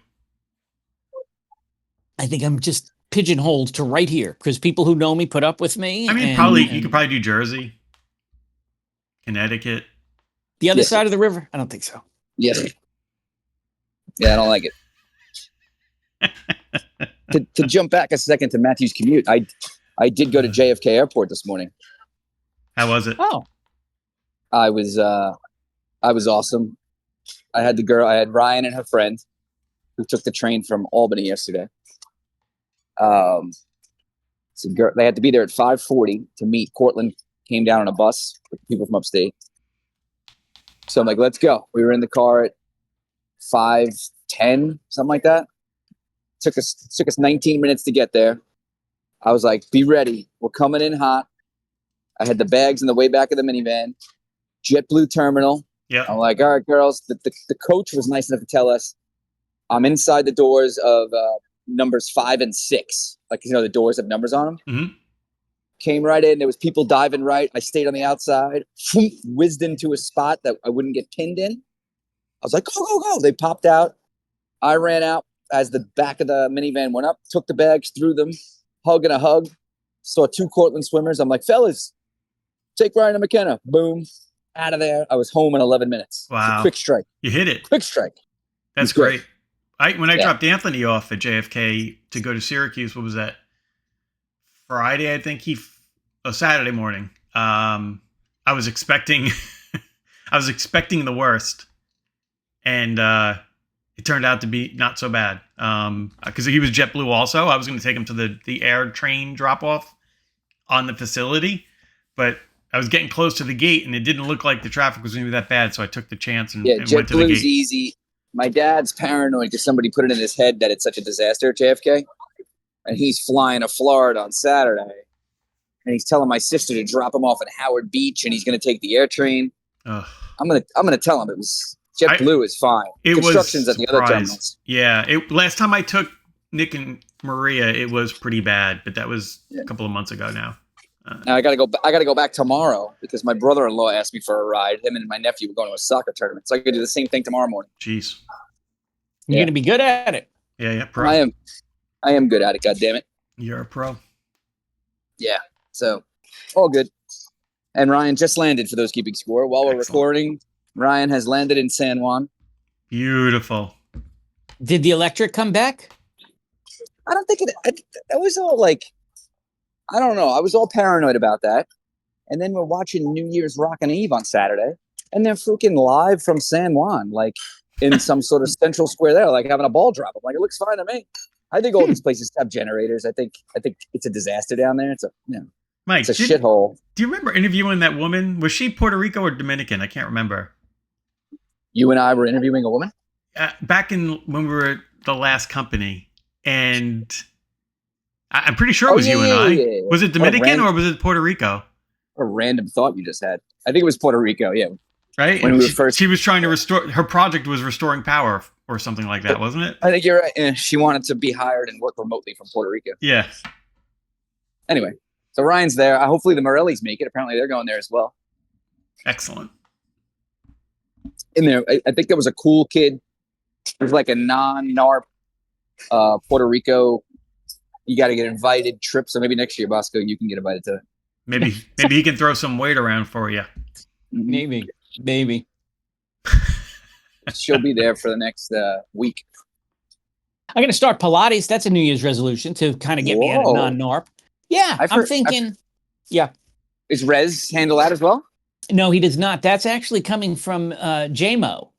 I think I'm just pigeonholed to right here because people who know me put up with me. I mean, you could probably do Jersey, Connecticut. The other side of the river? I don't think so. Yes. Yeah, I don't like it. to jump back a second to Matthew's commute, I did go to JFK Airport this morning. How was it? Oh. I was awesome. I had Ryan and her friend who took the train from Albany yesterday. They had to be there at 5:40 to meet. Cortland came down on a bus with people from upstate. So I'm like, let's go. We were in the car at 5:10, something like that. Took us 19 minutes to get there. I was like, be ready. We're coming in hot. I had the bags in the way back of the minivan. JetBlue terminal. Yeah. I'm like, all right, girls. The coach was nice enough to tell us I'm inside the doors of numbers 5 and 6. Like, the doors have numbers on them. Mm-hmm. Came right in. There was people diving right. I stayed on the outside. Whizzed into a spot that I wouldn't get pinned in. I was like, go, go, go. They popped out. I ran out as the back of the minivan went up, took the bags, threw them. hugging a hug. Saw 2 Cortland swimmers. I'm like, fellas, take Ryan and McKenna. Boom. Out of there. I was home in 11 minutes. Wow. Quick strike. You hit it. Quick strike. That's great. When I dropped Anthony off at JFK to go to Syracuse, what was that? Friday, I think Saturday morning. I was expecting the worst. And it turned out to be not so bad. Because he was JetBlue also. I was going to take him to the air train drop off on the facility, but I was getting close to the gate and it didn't look like the traffic was going to be that bad. So I took the chance and went to the gate. JetBlue's easy. My dad's paranoid because somebody put it in his head that it's such a disaster at JFK. And he's flying to Florida on Saturday. And he's telling my sister to drop him off at Howard Beach and he's going to take the air train. Ugh. I'm gonna tell him it was JetBlue is fine. Construction's at the other terminals. Yeah. Last time I took Nick and Maria, it was pretty bad, but that was a couple of months ago now. Now I gotta go back tomorrow because my brother-in-law asked me for a ride. Him and my nephew were going to a soccer tournament, so I could do the same thing tomorrow morning. Jeez, you're gonna be good at it. Yeah, pro. I am good at it. God damn it. You're a pro. Yeah. So all good. And Ryan just landed for those keeping score while we're recording. Ryan has landed in San Juan. Beautiful. Did the electric come back? I don't think it was all like. I don't know. I was all paranoid about that. And then we're watching New Year's Rockin' Eve on Saturday. And they're freaking live from San Juan, like in some sort of central square there, like having a ball drop. I'm like, it looks fine to me. I think all these places have generators. I think it's a disaster down there. It's a Mike, it's a shithole. Do you remember interviewing that woman? Was she Puerto Rico or Dominican? I can't remember. You and I were interviewing a woman? Back when we were at the last company. And I'm pretty sure it was you and I. Yeah. Was it Dominican or was it Puerto Rico? A random thought you just had. I think it was Puerto Rico, yeah. Right? When she was trying to restore, her project was restoring power or something like that, wasn't it? I think you're right. Yeah, she wanted to be hired and work remotely from Puerto Rico. Yeah. Anyway, so Ryan's there. Hopefully the Morellis make it. Apparently they're going there as well. Excellent. In there, I think there was a cool kid. It was like a non-NARP Puerto Rico. You got to get invited trip. So maybe next year, Bosco, you can get invited to it. Maybe he can throw some weight around for you. Maybe. She'll be there for the next week. I'm going to start Pilates. That's a New Year's resolution to kind of get me out of non-NARP. Yeah, I'm thinking. Yeah. Is Rez handle that as well? No, he does not. That's actually coming from JMO.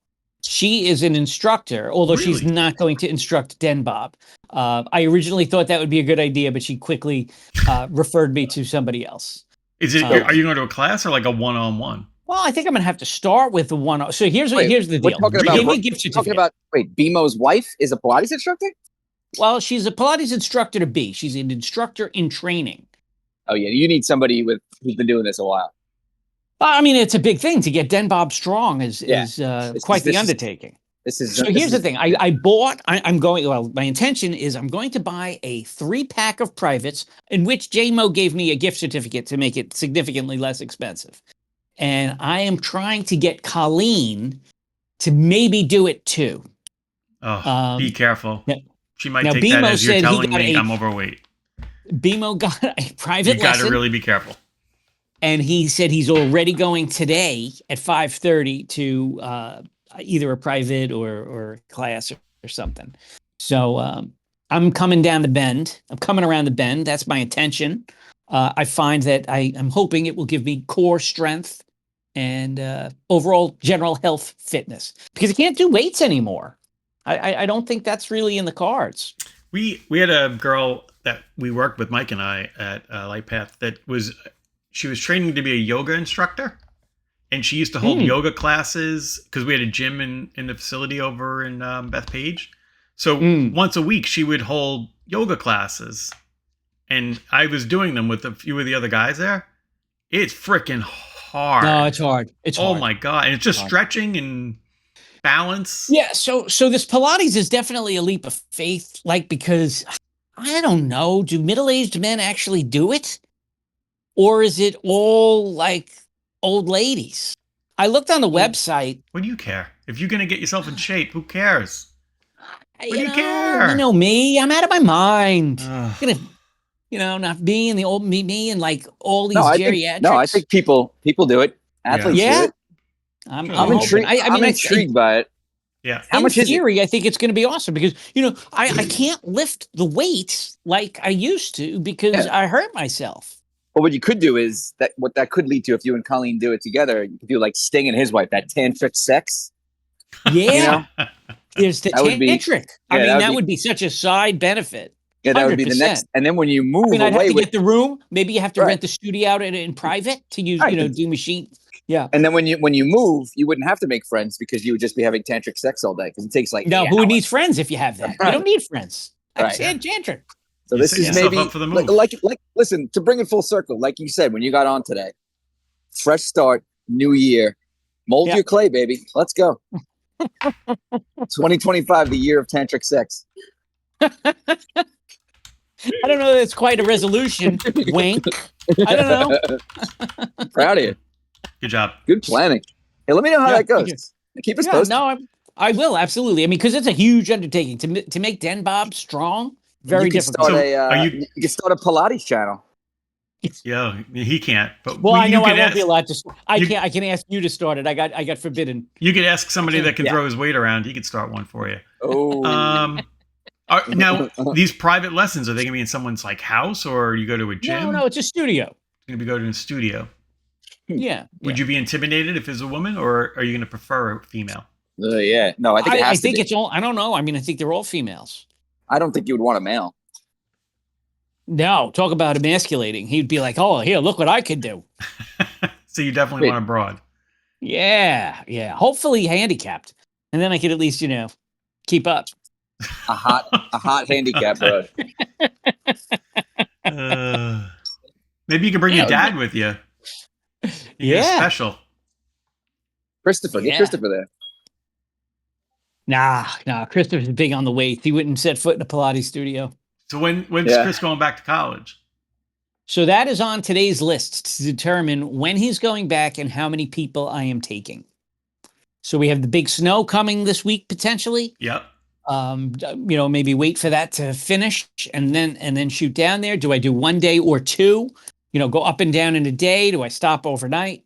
She is an instructor, although she's not going to instruct DenBob. I originally thought that would be a good idea, but she quickly referred me to somebody else. Is it? Are you going to a class or like a one-on-one? Well, I think I'm going to have to start with the one. So here's the deal. Give me a gift certificate. BMO's wife is a Pilates instructor? Well, she's a Pilates instructor to be. She's an instructor in training. Oh, yeah. You need somebody who's been doing this a while. I mean, it's a big thing to get DenBob strong is quite the undertaking. Here's the thing. My intention is I'm going to buy a 3-pack of privates in which JMO gave me a gift certificate to make it significantly less expensive. And I am trying to get Colleen to maybe do it too. Oh, be careful. She might take that as you're telling me I'm overweight. BMO got a private lesson. You got to really be careful. And he said he's already going today at 5:30 to either a private or class or something. So I'm coming down the bend. I'm coming around the bend. That's my intention. I find that I'm hoping it will give me core strength and overall general health fitness because I can't do weights anymore. I don't think that's really in the cards. We had a girl that we worked with, Mike and I, at Lightpath she was training to be a yoga instructor, and she used to hold yoga classes because we had a gym in the facility over in Bethpage. So once a week she would hold yoga classes, and I was doing them with a few of the other guys there. It's freaking hard. No, it's hard. Oh my God. And it's just stretching and balance. Yeah. So this Pilates is definitely a leap of faith, because I don't know, do middle-aged men actually do it? Or is it all like old ladies? I looked on the website. What do you care? If you're going to get yourself in shape, who cares? What do you care? You know me. I'm out of my mind. not being the old me and like all these No, geriatrics. I think people do it. Athletes do Yeah. it. I'm Sure. hoping. intrigued. I'm intrigued by it. Yeah. How much is it? In theory, I think it's going to be awesome because I can't lift the weights like I used to because Yeah. I hurt myself. Well, what you could do is what that could lead to if you and Colleen do it together. You could do like Sting and his wife, that tantric sex. Yeah, there's the That would be- tantric. I yeah, mean, that would that be- would be such a side benefit. Yeah, that would be the 100%. next. And then when you I move mean, I'd have away to with, get the room. Maybe you have to Right. rent the studio out in private to use, Right. do machine. Yeah. and then when you move, you wouldn't have to make friends because you would just be having tantric sex all day because it takes like No, 8 who hours. needs friends if you have that? You Right. don't need friends. Right. That's tantric. So You this set is yourself maybe up for the move. like listen, to bring it full circle, like you said when you got on today, fresh start, new year, mold Yeah. your clay, baby. Let's go. 2025, the year of tantric sex. I don't know that it's quite a resolution. Wink. I don't know. Proud of you. Good job. Good planning. Hey, let me know how Yeah, that thank goes. Keep us Yeah, posted. no, I will absolutely. I mean, because it's a huge undertaking to make DenBob strong. Very you could difficult. start So, are you- you could start a Pilates channel. Yeah, he can't. But Well, I know I could won't be ask- allowed to. I you- can't. I can ask you to start it. I got forbidden. You could ask somebody that can Yeah. throw his weight around. He could start one for you. Oh, Now, these private lessons, are they going to be in someone's like house, or you go to a gym? No, it's a studio. It's going to be go to a studio. Yeah. Would you be intimidated if it's a woman, or are you going to prefer a female? yeah. No, I think it I has to think be. it's all. I don't know. I mean, I think they're all females. I don't think you would want a male. No, talk about emasculating. He'd be like, "Oh, here, look what I could do." So you definitely want a broad. Yeah. Hopefully handicapped, and then I could at least keep up. A hot handicap, bro. Maybe you can bring your dad with you. Yeah. Special. Christopher, get Yeah. Christopher there. Nah. Christopher's big on the weights. He wouldn't set foot in a Pilates studio. So when's Yeah. Chris going back to college? So that is on today's list to determine when he's going back and how many people I am taking. So we have the big snow coming this week potentially. Yep. Maybe wait for that to finish and then shoot down there. Do I do 1 day or two? Go up and down in a day? Do I stop overnight?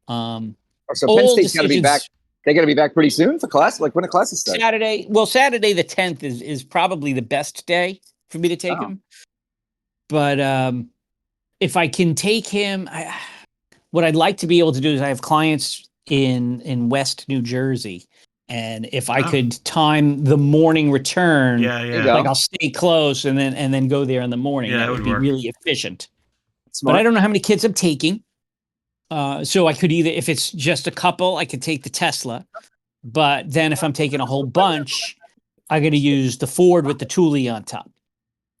So Penn All State's got to be decisions- back. They got to be back pretty soon for class. Like when the classes start. Saturday. Well, Saturday the 10th is probably the best day for me to take Oh. him. But if I can take him, what I'd like to be able to do is I have clients in West New Jersey, and if I Oh. could time the morning return, Yeah, you yeah. go. like I'll stay close and then go there in the morning. Yeah, that that would would be work. really efficient. Smart. But I don't know how many kids I'm taking. So I could either, if it's just a couple, I could take the Tesla. But then if I'm taking a whole bunch, I got to use the Ford with the Thule on top.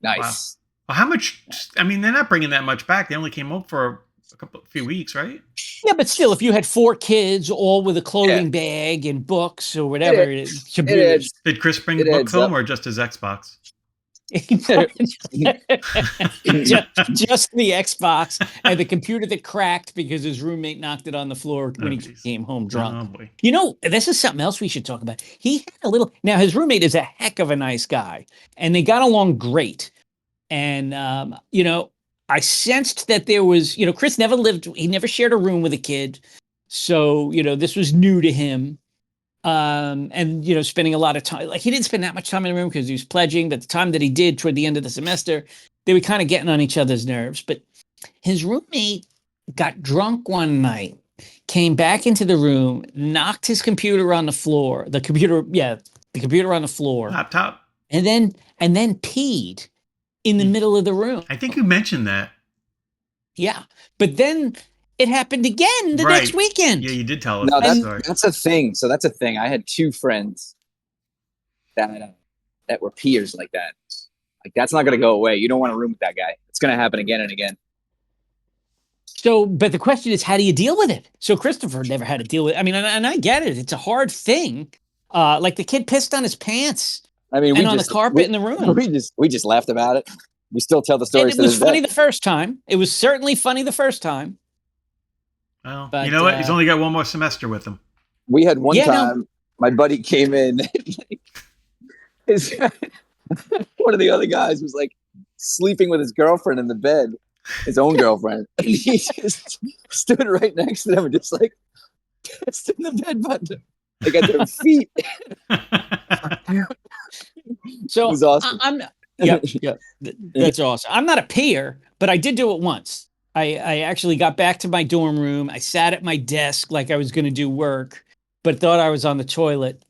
Nice. Well, how much? I mean, they're not bringing that much back. They only came home for a few weeks, right? Yeah, but still, if you had 4 kids, all with a clothing bag and books or whatever, computers, adds- Did Chris bring It books adds home up. or just his Xbox? just the Xbox and the computer that cracked because his roommate knocked it on the floor when he geez. came home drunk. Oh boy. This is something else we should talk about. He had a little. Now his roommate is a heck of a nice guy, and they got along great. And I sensed that there was, Chris never lived. He never shared a room with a kid, so this was new to him. And spending a lot of time, like he didn't spend that much time in the room because he was pledging, but the time that he did toward the end of the semester, they were kind of getting on each other's nerves. But his roommate got drunk one night, came back into the room, knocked his computer on the floor, the computer on the floor, Laptop. and then peed in the middle of the room. I think you mentioned that. Yeah. But then it happened again the Right. next weekend. Yeah, you did tell us No, that story. that's a thing. So that's a thing. I had 2 friends that were peers like that. Like that's not going to go away. You don't want to room with that guy. It's going to happen again and again. So, but the question is, how do you deal with it? So Christopher never had to deal with it. I mean, and I get it. It's a hard thing. Like the kid pissed on his pants I mean, and on the carpet in the room. we just laughed about it. We still tell the And stories. it to was this funny day. the first time. It was certainly funny the first time. Well, But, you know what? He's only got one more semester with him. We had one Yeah, no. time. My buddy came in. One of the other guys was like sleeping with his girlfriend in the bed, his own girlfriend. And he just stood right next to them and just like pissed in the bed button, like at their feet. So It was awesome. That's awesome. I'm not a peer, but I did do it once. I actually got back to my dorm room. I sat at my desk like I was going to do work, but thought I was on the toilet,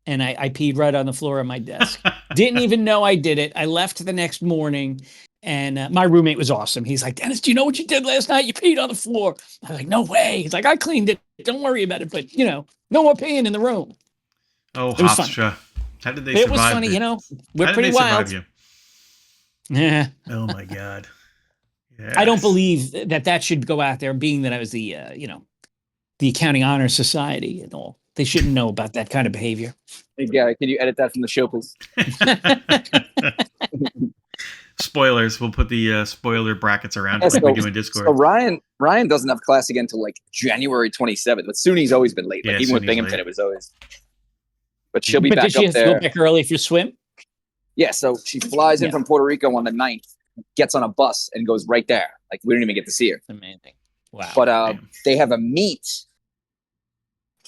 and I peed right on the floor of my desk. Didn't even know I did it. I left the next morning, and my roommate was awesome. He's like, Dennis, do you know what you did last night? You peed on the floor. I was like, no way. He's like, I cleaned it. Don't worry about it. But, no more peeing in the room. Oh, It was funny. Hofstra. How did they survive? It was funny, we're How did pretty they survive wild. you? Yeah. Oh my God. Yes. I don't believe that should go out there, being that I was the Accounting Honor Society and all. They shouldn't know about that kind of behavior. Hey, Gary, can you edit that from the show, please? Spoilers. We'll put the spoiler brackets around it like we do in Discord. So Ryan doesn't have class again until like January 27th, but SUNY's always been late. Like Yeah, even with SUNY's Binghamton, late. it was always. But she'll be But back does she up have to go there. back early for swim? Yeah, so she flies in Yeah. from Puerto Rico on the 9th, gets on a bus, and goes right there. Like we don't even get to see her. Amazing. Wow. But Damn. they have a meet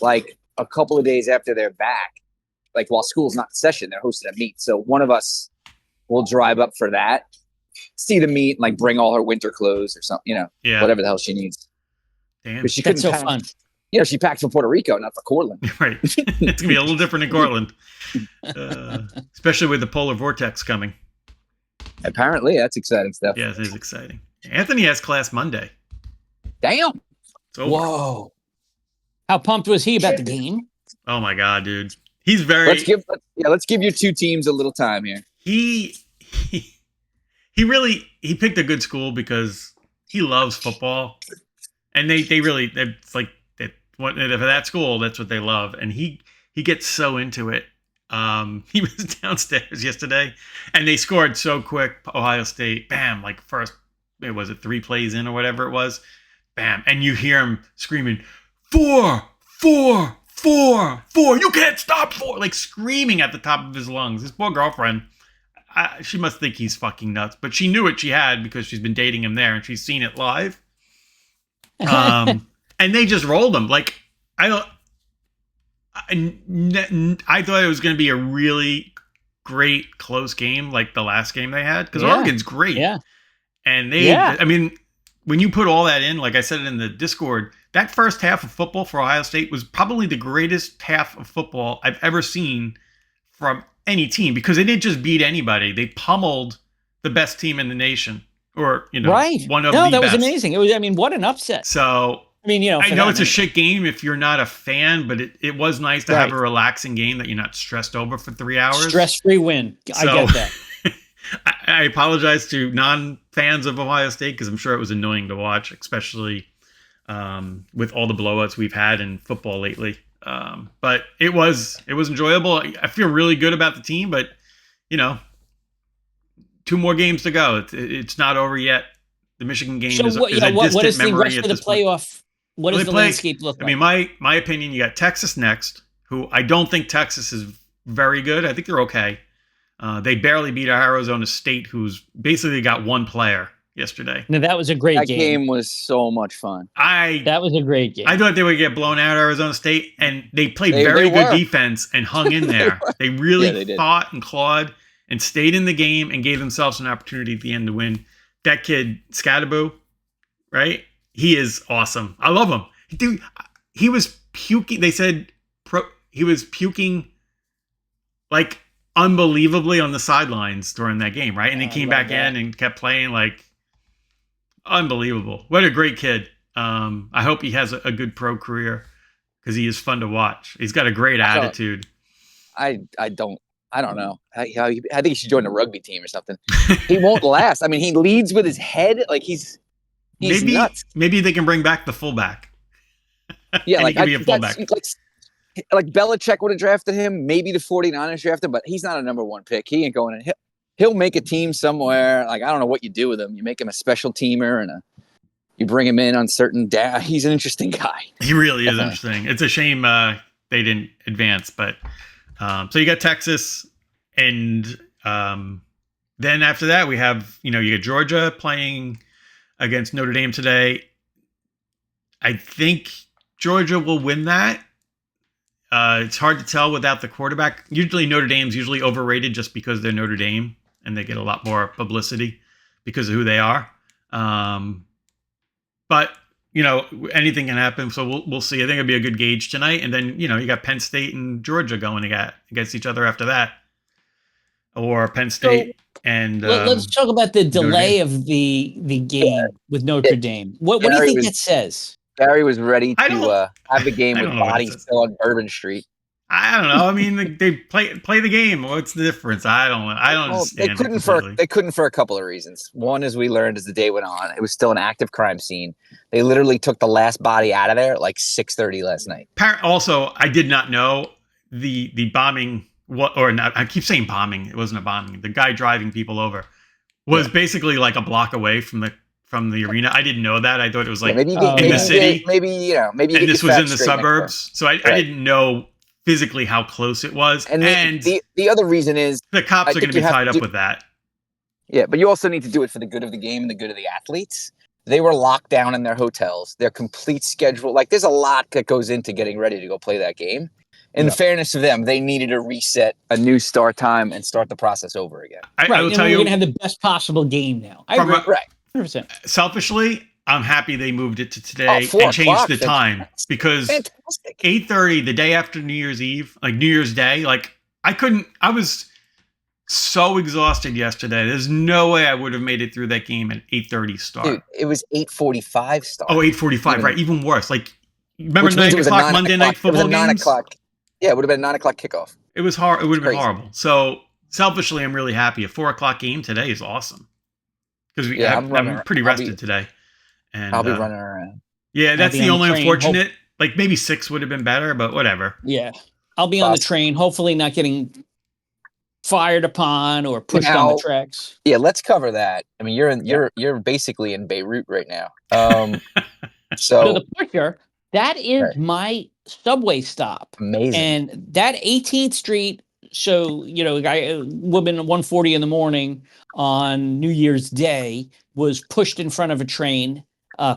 like a couple of days after they're back. Like while school's not in session, they're hosting a meet. So one of us will drive up for that, see the meet, and like bring all her winter clothes or something, Yeah. whatever the hell she needs. Damn. Because she That's couldn't so pack. fun. She packed for Puerto Rico, not for Cortland. Right. It's going to be a little different in Cortland. Especially with the polar vortex coming. Apparently, that's exciting stuff. Yeah, it is exciting. Anthony has class Monday. Damn. It's over. Whoa. How pumped was he about the game? Oh my God, dude. He's very. Let's give your two teams a little time here. He picked a good school because he loves football, and it's like that. For that school, that's what they love, and he gets so into it. He was downstairs yesterday, and they scored so quick. Ohio State, bam! Like first, was it 3 plays in or whatever it was, bam! And you hear him screaming, 4, 4, 4, 4! You can't stop 4! Like screaming at the top of his lungs. His poor girlfriend, she must think he's fucking nuts, but she knew what she had because she's been dating him there and she's seen it live. And they just rolled him. Like I thought it was going to be a really great close game, like the last game they had, because Oregon's great. Yeah. And I mean, when you put all that in, like I said in the Discord, that first half of football for Ohio State was probably the greatest half of football I've ever seen from any team, because they didn't just beat anybody. They pummeled the best team in the nation, or, Right. one of the best. that was amazing. It was, what an upset. So, I I know it's a shit game if you're not a fan, but it was nice to have a relaxing game that you're not stressed over for 3 hours. Stress-free win. I get that. I apologize to non-fans of Ohio State, because I'm sure it was annoying to watch, especially with all the blowouts we've had in football lately. But it was enjoyable. I feel really good about the team, but 2 more games to go. It's not over yet. The Michigan game is a distant what is the memory rest at of the this point. playoff? What does the landscape look like? I mean, my opinion, you got Texas next, who I don't think Texas is very good. I think they're okay. They barely beat Arizona State, who's basically got 1 player yesterday. No, that was a great That game. game was so much fun. That was a great game. I thought they would get blown out, Arizona State, and they played They very good were. defense and hung in there. They really Yeah, they did. fought and clawed and stayed in the game and gave themselves an opportunity at the end to win. That kid, Scadaboo, right? He is awesome. I love him. Dude, he was puking. They said he was puking like unbelievably on the sidelines during that game, right? And he came back in and kept playing like unbelievable. What a great kid. I hope he has a good pro career, because he is fun to watch. He's got a great attitude. I don't know. I think he should join a rugby team or something. He won't last. I mean, he leads with his head. Like he's nuts. Maybe they can bring back the fullback. Yeah, And like he can be a fullback. Like Belichick would have drafted him. Maybe the 49ers drafted him, but he's not a number 1 pick. He ain't going in. He'll make a team somewhere. Like I don't know what you do with him. You make him a special teamer and you bring him in on certain He's an interesting guy. He really is interesting. It's a shame they didn't advance, but so you got Texas and then after that, we have, you get Georgia playing against Notre Dame today. I think Georgia will win that. It's hard to tell without the quarterback. Usually Notre Dame's usually overrated just because they're Notre Dame and they get a lot more publicity because of who they are. But anything can happen. So we'll see. I think it'll be a good gauge tonight. And then, you got Penn State and Georgia going against each other after that. Or Penn State and let's talk about the delay of the game with Notre Dame. What do you think that says? Barry was ready to have the game with bodies still on Bourbon Street. I don't know. I mean, they play the game. What's the difference? I don't understand. They couldn't for a couple of reasons. One, as we learned as the day went on, it was still an active crime scene. They literally took the last body out of there at like 6:30 last night. Also, I did not know the bombing. I keep saying bombing. It wasn't a bombing. The guy driving people over was basically like a block away from the arena. I didn't know that. I thought it was like in the city. Maybe. And this was in the suburbs. So I didn't know physically how close it was. And the other reason is the cops are going to be tied up with that. Yeah, but you also need to do it for the good of the game and the good of the athletes. They were locked down in their hotels. Their complete schedule. Like, there's a lot that goes into getting ready to go play that game. In fairness to them, they needed to reset a new start time and start the process over again. I will tell you, we're going to have the best possible game now. Right. 100%. Selfishly, I'm happy they moved it to today and changed the time because 8:30 the day after New Year's Eve, like New Year's Day, like I was so exhausted yesterday. There's no way I would have made it through that game at 8:30 start. Dude, it was 8:45 start. Oh, 8:45, right? Even worse. Like, remember 9 o'clock Monday night football games? 9 o'clock. Yeah, it would have been a 9 o'clock kickoff. It was hard. It would have been horrible. So selfishly, I'm really happy. A 4 o'clock game today is awesome because I'm pretty rested today. And I'll be running around. Yeah, that's the only unfortunate. Like maybe 6 would have been better, but whatever. Yeah, I'll be on the train. Hopefully, not getting fired upon or pushed on the tracks. Yeah, let's cover that. I mean, you're basically in Beirut right now. So the pusher, that is my subway stop. Amazing. And that 18th Street. So, woman 1:40 in the morning on New Year's Day was pushed in front of a train,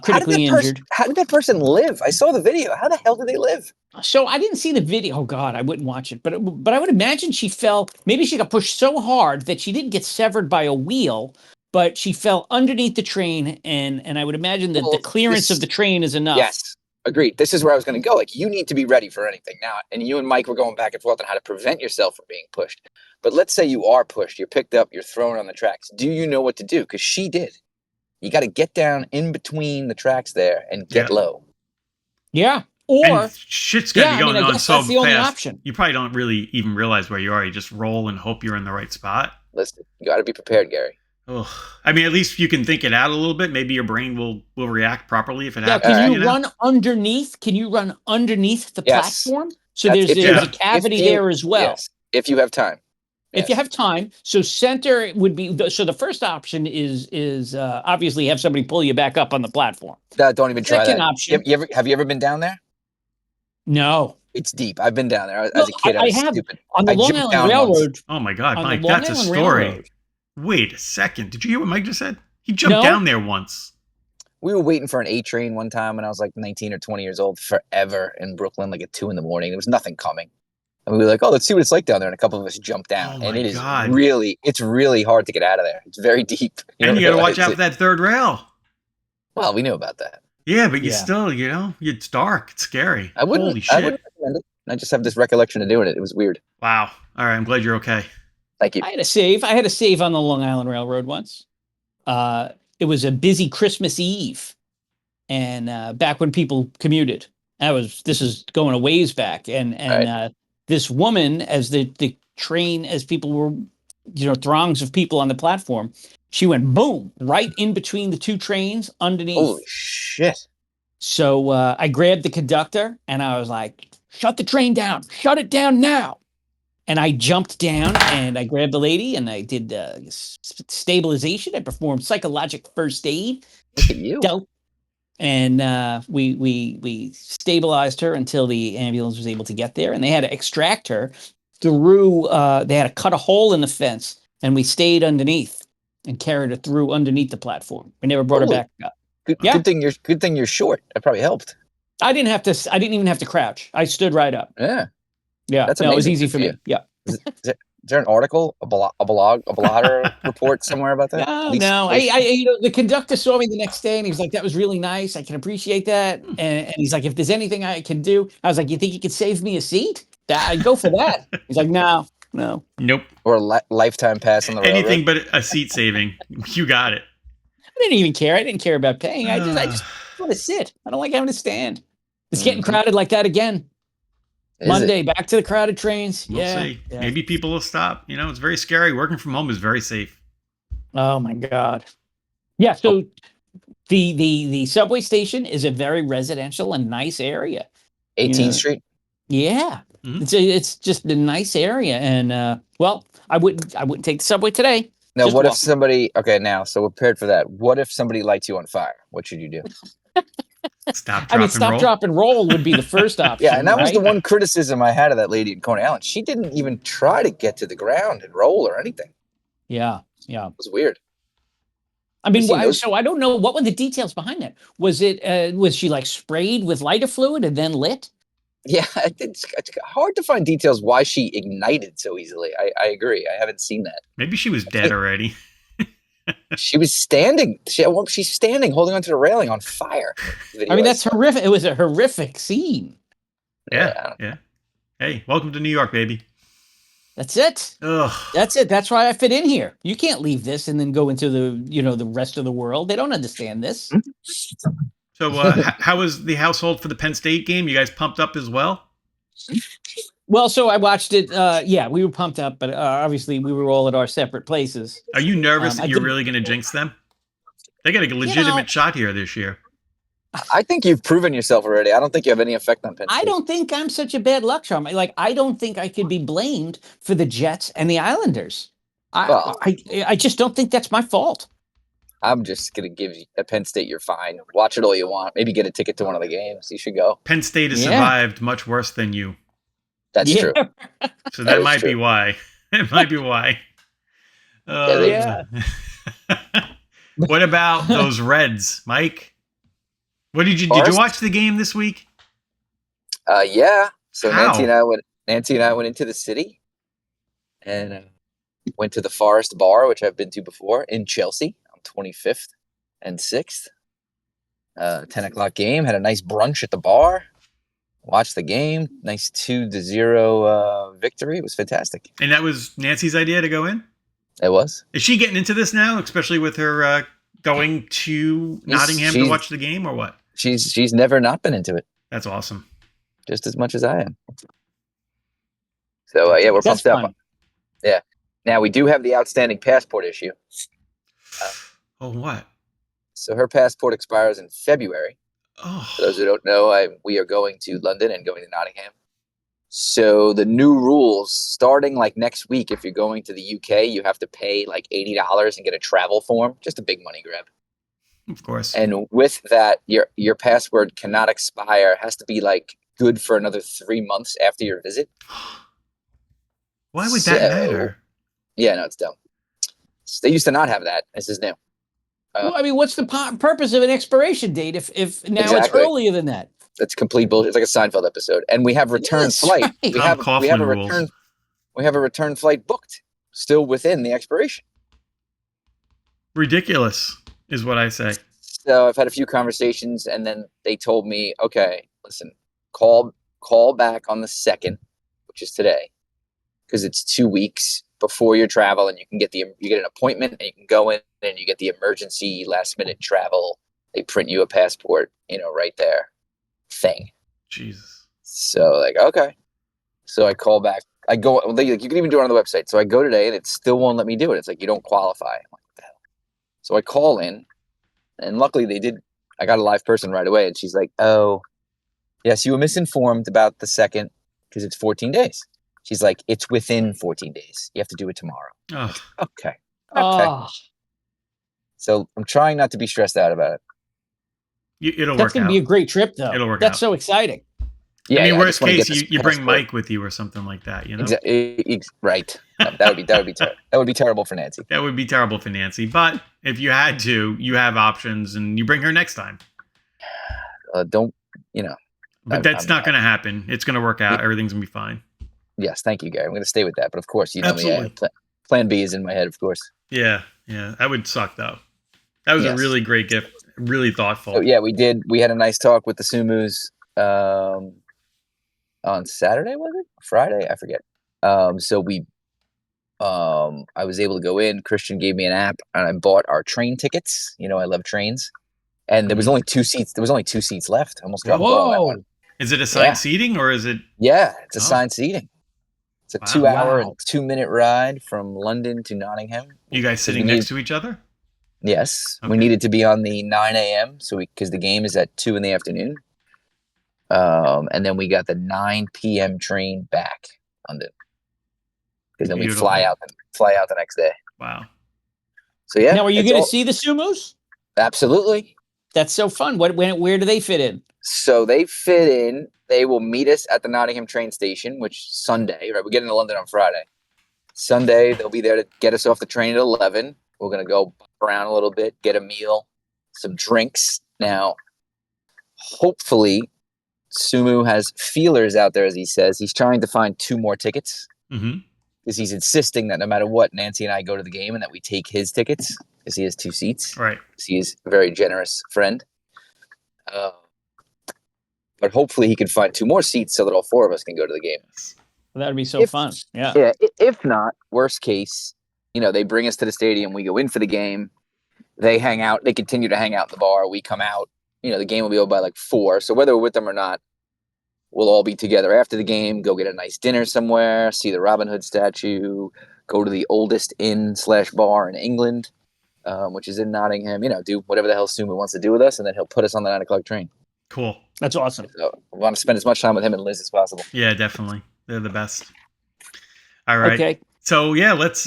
critically injured. How did that person live? I saw the video. How the hell did they live? So I didn't see the video. Oh God, I wouldn't watch it. But I would imagine she fell. Maybe she got pushed so hard that she didn't get severed by a wheel, but she fell underneath the train. And I would imagine that the clearance of the train is enough. Yes. Agreed. This is where I was going to go. Like, you need to be ready for anything now. And you and Mike were going back and forth on how to prevent yourself from being pushed. But let's say you are pushed, you're picked up, you're thrown on the tracks. Do you know what to do? Because she did. You got to get down in between the tracks there and get low. Yeah. Or shit's got to be going on so that's the only fast. Option. You probably don't really even realize where you are. You just roll and hope you're in the right spot. Listen, you got to be prepared, Gary. Oh, I mean, at least you can think it out a little bit. Maybe your brain will react properly if it happens. Can you run underneath? Can you run underneath the platform? So there's a cavity there as well. Yes, if you have time. If you have time. So center would be so the first option is obviously have somebody pull you back up on the platform. Don't even try that. Second option. Have you ever been down there? No. It's deep. I've been down there as a kid. I was stupid. On the Long Island Railroad. Oh my God, Mike, that's a story. Railroad. Wait a second. Did you hear what Mike just said? He jumped down there once. We were waiting for an A train one time when I was like 19 or 20 years old, forever in Brooklyn, like at 2 a.m. There was nothing coming. And we were like, oh, let's see what it's like down there. And a couple of us jumped down. And it is it's really hard to get out of there. It's very deep. And you got to watch out for that third rail. Well, we knew about that. Yeah, but you still, it's dark. It's scary. Holy shit. I wouldn't recommend it. I just have this recollection of doing it. It was weird. Wow. All right. I'm glad you're okay. Thank you. I had a save on the Long Island Railroad once. It was a busy Christmas Eve, and back when people commuted. This is going a ways back, and this woman, as the train, as people were, throngs of people on the platform, she went boom right in between the two trains underneath. Holy shit! So I grabbed the conductor and I was like, "Shut the train down! Shut it down now!" And I jumped down and I grabbed the lady and I did stabilization. I performed psychologic first aid. Look at you. And we stabilized her until the ambulance was able to get there. And they had to extract her through. They had to cut a hole in the fence and we stayed underneath and carried her through underneath the platform. We never brought her Cool. back up. Good, Yeah. good thing you're short. That probably helped. I didn't even have to crouch. I stood right up. Yeah. Yeah. That's No, it was amazing. easy Good for for me. you. Yeah. Is there an article, a blog, a blotter report somewhere about that? No, At least- no. The conductor saw me the next day and he was like, that was really nice. I can appreciate that. And he's like, if there's anything I can do, I was like, you think you could save me a seat? I'd go for that. He's like, no. Nope. Or a lifetime pass on the Anything railroad. but a seat saving. You got it. I didn't even care. I didn't care about paying. I just want to sit. I don't like having to stand. It's getting crowded like that again. Is Monday, it? back to the crowded trains. We'll see. Maybe people will stop. It's very scary. Working from home is very safe. Oh my God. Yeah. So the subway station is a very residential and nice area. 18th Street. Yeah. Mhm. It's just a nice area. And I wouldn't take the subway today. Now, Just what if walk. somebody? Okay, now so we're prepared for that. What if somebody lights you on fire? What should you do? Stop, drop, I mean, and stop, roll. drop, and roll would be the first option. Yeah, and that was the right? one criticism I had of that lady in Coney Island. She didn't even try to get to the ground and roll or anything. Yeah. It was weird. I mean, I've seen those- so I don't know, what were the details behind that? Was she like sprayed with lighter fluid and then lit? Yeah, it's hard to find details why she ignited so easily. I agree. I haven't seen that. Maybe she was dead already. She was standing. She's standing, holding onto the railing on fire. I mean, that's horrific. It was a horrific scene. Yeah. Hey, welcome to New York, baby. That's it. Ugh. That's it. That's why I fit in here. You can't leave this and then go into the rest of the world. They don't understand this. So, how was the household for the Penn State game? You guys pumped up as well? Well, so I watched it. Yeah, we were pumped up, but obviously we were all at our separate places. Are you nervous that I you're didn't- really going to jinx them? They got a legitimate shot here this year. I think you've proven yourself already. I don't think you have any effect on Penn State. I don't think I'm such a bad luck charm. Like, I don't think I could be blamed for the Jets and the Islanders. Well- I just don't think that's my fault. I'm just gonna give you at Penn State. You're fine. Watch it all you want. Maybe get a ticket to one of the games. You should go. Penn State has Yeah. survived much worse than you. That's Yeah. true. So That that is might be true. why. It might be why. Yeah. What about those Reds, Mike? What did you watch the game this week? Yeah. So How? Nancy and I went into the city and went to the Forest Bar, which I've been to before in Chelsea on 25th and 6th. 10 o'clock game. Had a nice brunch at the bar. Watched the game. Nice 2-0 victory. It was fantastic. And that was Nancy's idea to go in? It was. Is she getting into this now, especially with her going to Nottingham to watch the game, or what? She's never not been into it, That's awesome. just as much as I am. So yeah, we're That's pumped fun. up. Yeah. Now we do have the outstanding passport issue. Oh, what? So her passport expires in February. Oh, For those who don't know, we are going to London and going to Nottingham. So the new rules, starting like next week, if you're going to the UK, you have to pay like $80 and get a travel form. Just a big money grab. of course. And with that, your passport cannot expire. It has to be like good for another 3 months after your visit. Why would that matter? Yeah, no, it's dumb. They used to not have that. This is new. Well, I mean, what's the purpose of an expiration date if now it's Exactly. earlier than that? It's complete bullshit. It's like a Seinfeld episode. And we have return Yes, flight. right. We Tom have Coughlin a rules. return. We have a return flight booked, still within the expiration. Ridiculous is what I say. So I've had a few conversations, and then they told me, okay, listen, call back on the 2nd, which is today, because it's 2 weeks before your travel, and you get an appointment, and you can go in, and you get the emergency last minute travel. They print you a passport, right there, thing. Jesus. So like, okay. So I call back. I go. You can even do it on the website. So I go today, and it still won't let me do it. It's like you don't qualify. I'm like, what the hell? So I call in, and luckily they did. I got a live person right away, and she's like, "Oh, yes, you were misinformed about the 2nd because it's 14 days." She's like, "It's within 14 days. You have to do it tomorrow." Oh, Okay. Oh, So I'm trying not to be stressed out about it. it'll that's work going to out. be a great trip, though. It'll work That's out. so exciting. Yeah, I mean, yeah, worst just wanna case, get this you bring passport. Mike with you or something like that. You know, Right. No, that would be terrible for Nancy. that would be terrible for Nancy. But if you had to, you have options, and you bring her next time. Don't you know? But that's not going to happen. It's going to work out. Everything's going to be fine. Yes, thank you, Gary. I'm going to stay with that. But of course, you know me. Absolutely. Plan B is in my head, of course. Yeah, that would suck though. That was a Yes. really great gift. Really thoughtful. So yeah, we did. We had a nice talk with the Sumus on Saturday, was it? Friday? I forget. So I was able to go in. Christian gave me an app, and I bought our train tickets. You know, I love trains. And there was only 2 seats. There was only 2 seats left. I almost dropped the ball on that one. Is it assigned seating or is it? Yeah, it's assigned seating. It's a Wow. 2-hour and 2-minute ride from London to Nottingham. You guys sitting next to each other? Yes, Okay. we needed to be on the 9 a.m. because the game is at 2 in the afternoon. And then we got the 9 p.m. train back London. Because then we fly out the next day. Wow. So yeah. Now, are you going to see the Sumos? Absolutely. That's so fun. Where do they fit in? So they fit in. They will meet us at the Nottingham train station, which Sunday, right? We get into London on Friday. Sunday, they'll be there to get us off the train at 11. We're going to go around a little bit, get a meal, some drinks. Now, hopefully, Sumu has feelers out there, as he says. He's trying to find 2 more tickets. Mm-hmm. Because he's insisting that no matter what, Nancy and I go to the game and that we take his tickets because he has 2 seats. Right. Because he is a very generous friend. But hopefully he can find 2 more seats so that all 4 of us can go to the game. Well, that would be so fun. Yeah. Yeah. If not, worst case, they bring us to the stadium. We go in for the game. They hang out. They continue to hang out in the bar. We come out. The game will be over by like 4. So whether we're with them or not, we'll all be together after the game, go get a nice dinner somewhere, see the Robin Hood statue, go to the oldest inn/bar in England, which is in Nottingham, do whatever the hell Sumu wants to do with us, and then he'll put us on the 9 o'clock train. Cool. That's awesome. So I want to spend as much time with him and Liz as possible. Yeah, definitely. They're the best. All right. Okay. So yeah, let's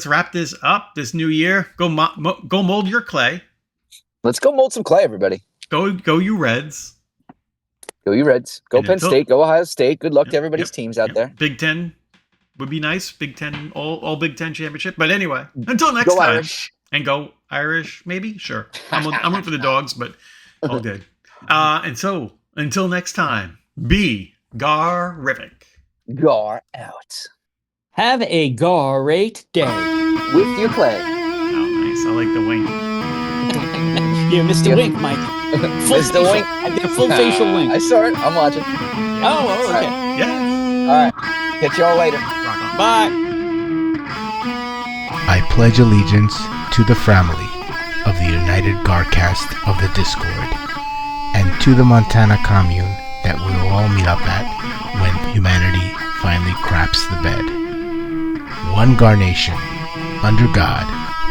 wrap this up. This new year, go mold your clay. Let's go mold some clay, everybody. Go you Reds. Go you Reds. Go And Penn State. Go Ohio State. Good luck to everybody's teams out there. Big Ten would be nice. Big Ten, all Big Ten championship. But anyway, until next go time. Irish. And go Irish, maybe? Sure. I'm rooting for the dogs, but all good. And so, until next time, be Gar-rific. Gar out. Have a great day. With your clay. Oh, nice. I like the wink. You missed a wink, Mike. Mr. Wink. I did a full facial wink. I saw it. I'm watching. Oh, okay. Yes. All right. Catch y'all later. Rock on. Bye. I pledge allegiance to the family of the United GarCast of the Discord, and to the Montana commune that we will all meet up at when humanity finally craps the bed. One Gar nation, under God,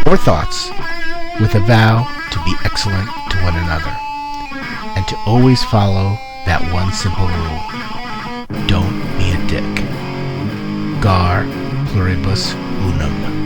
or thoughts, with a vow to be excellent to one another, and to always follow that one simple rule: don't be a dick. Gar pluribus unum.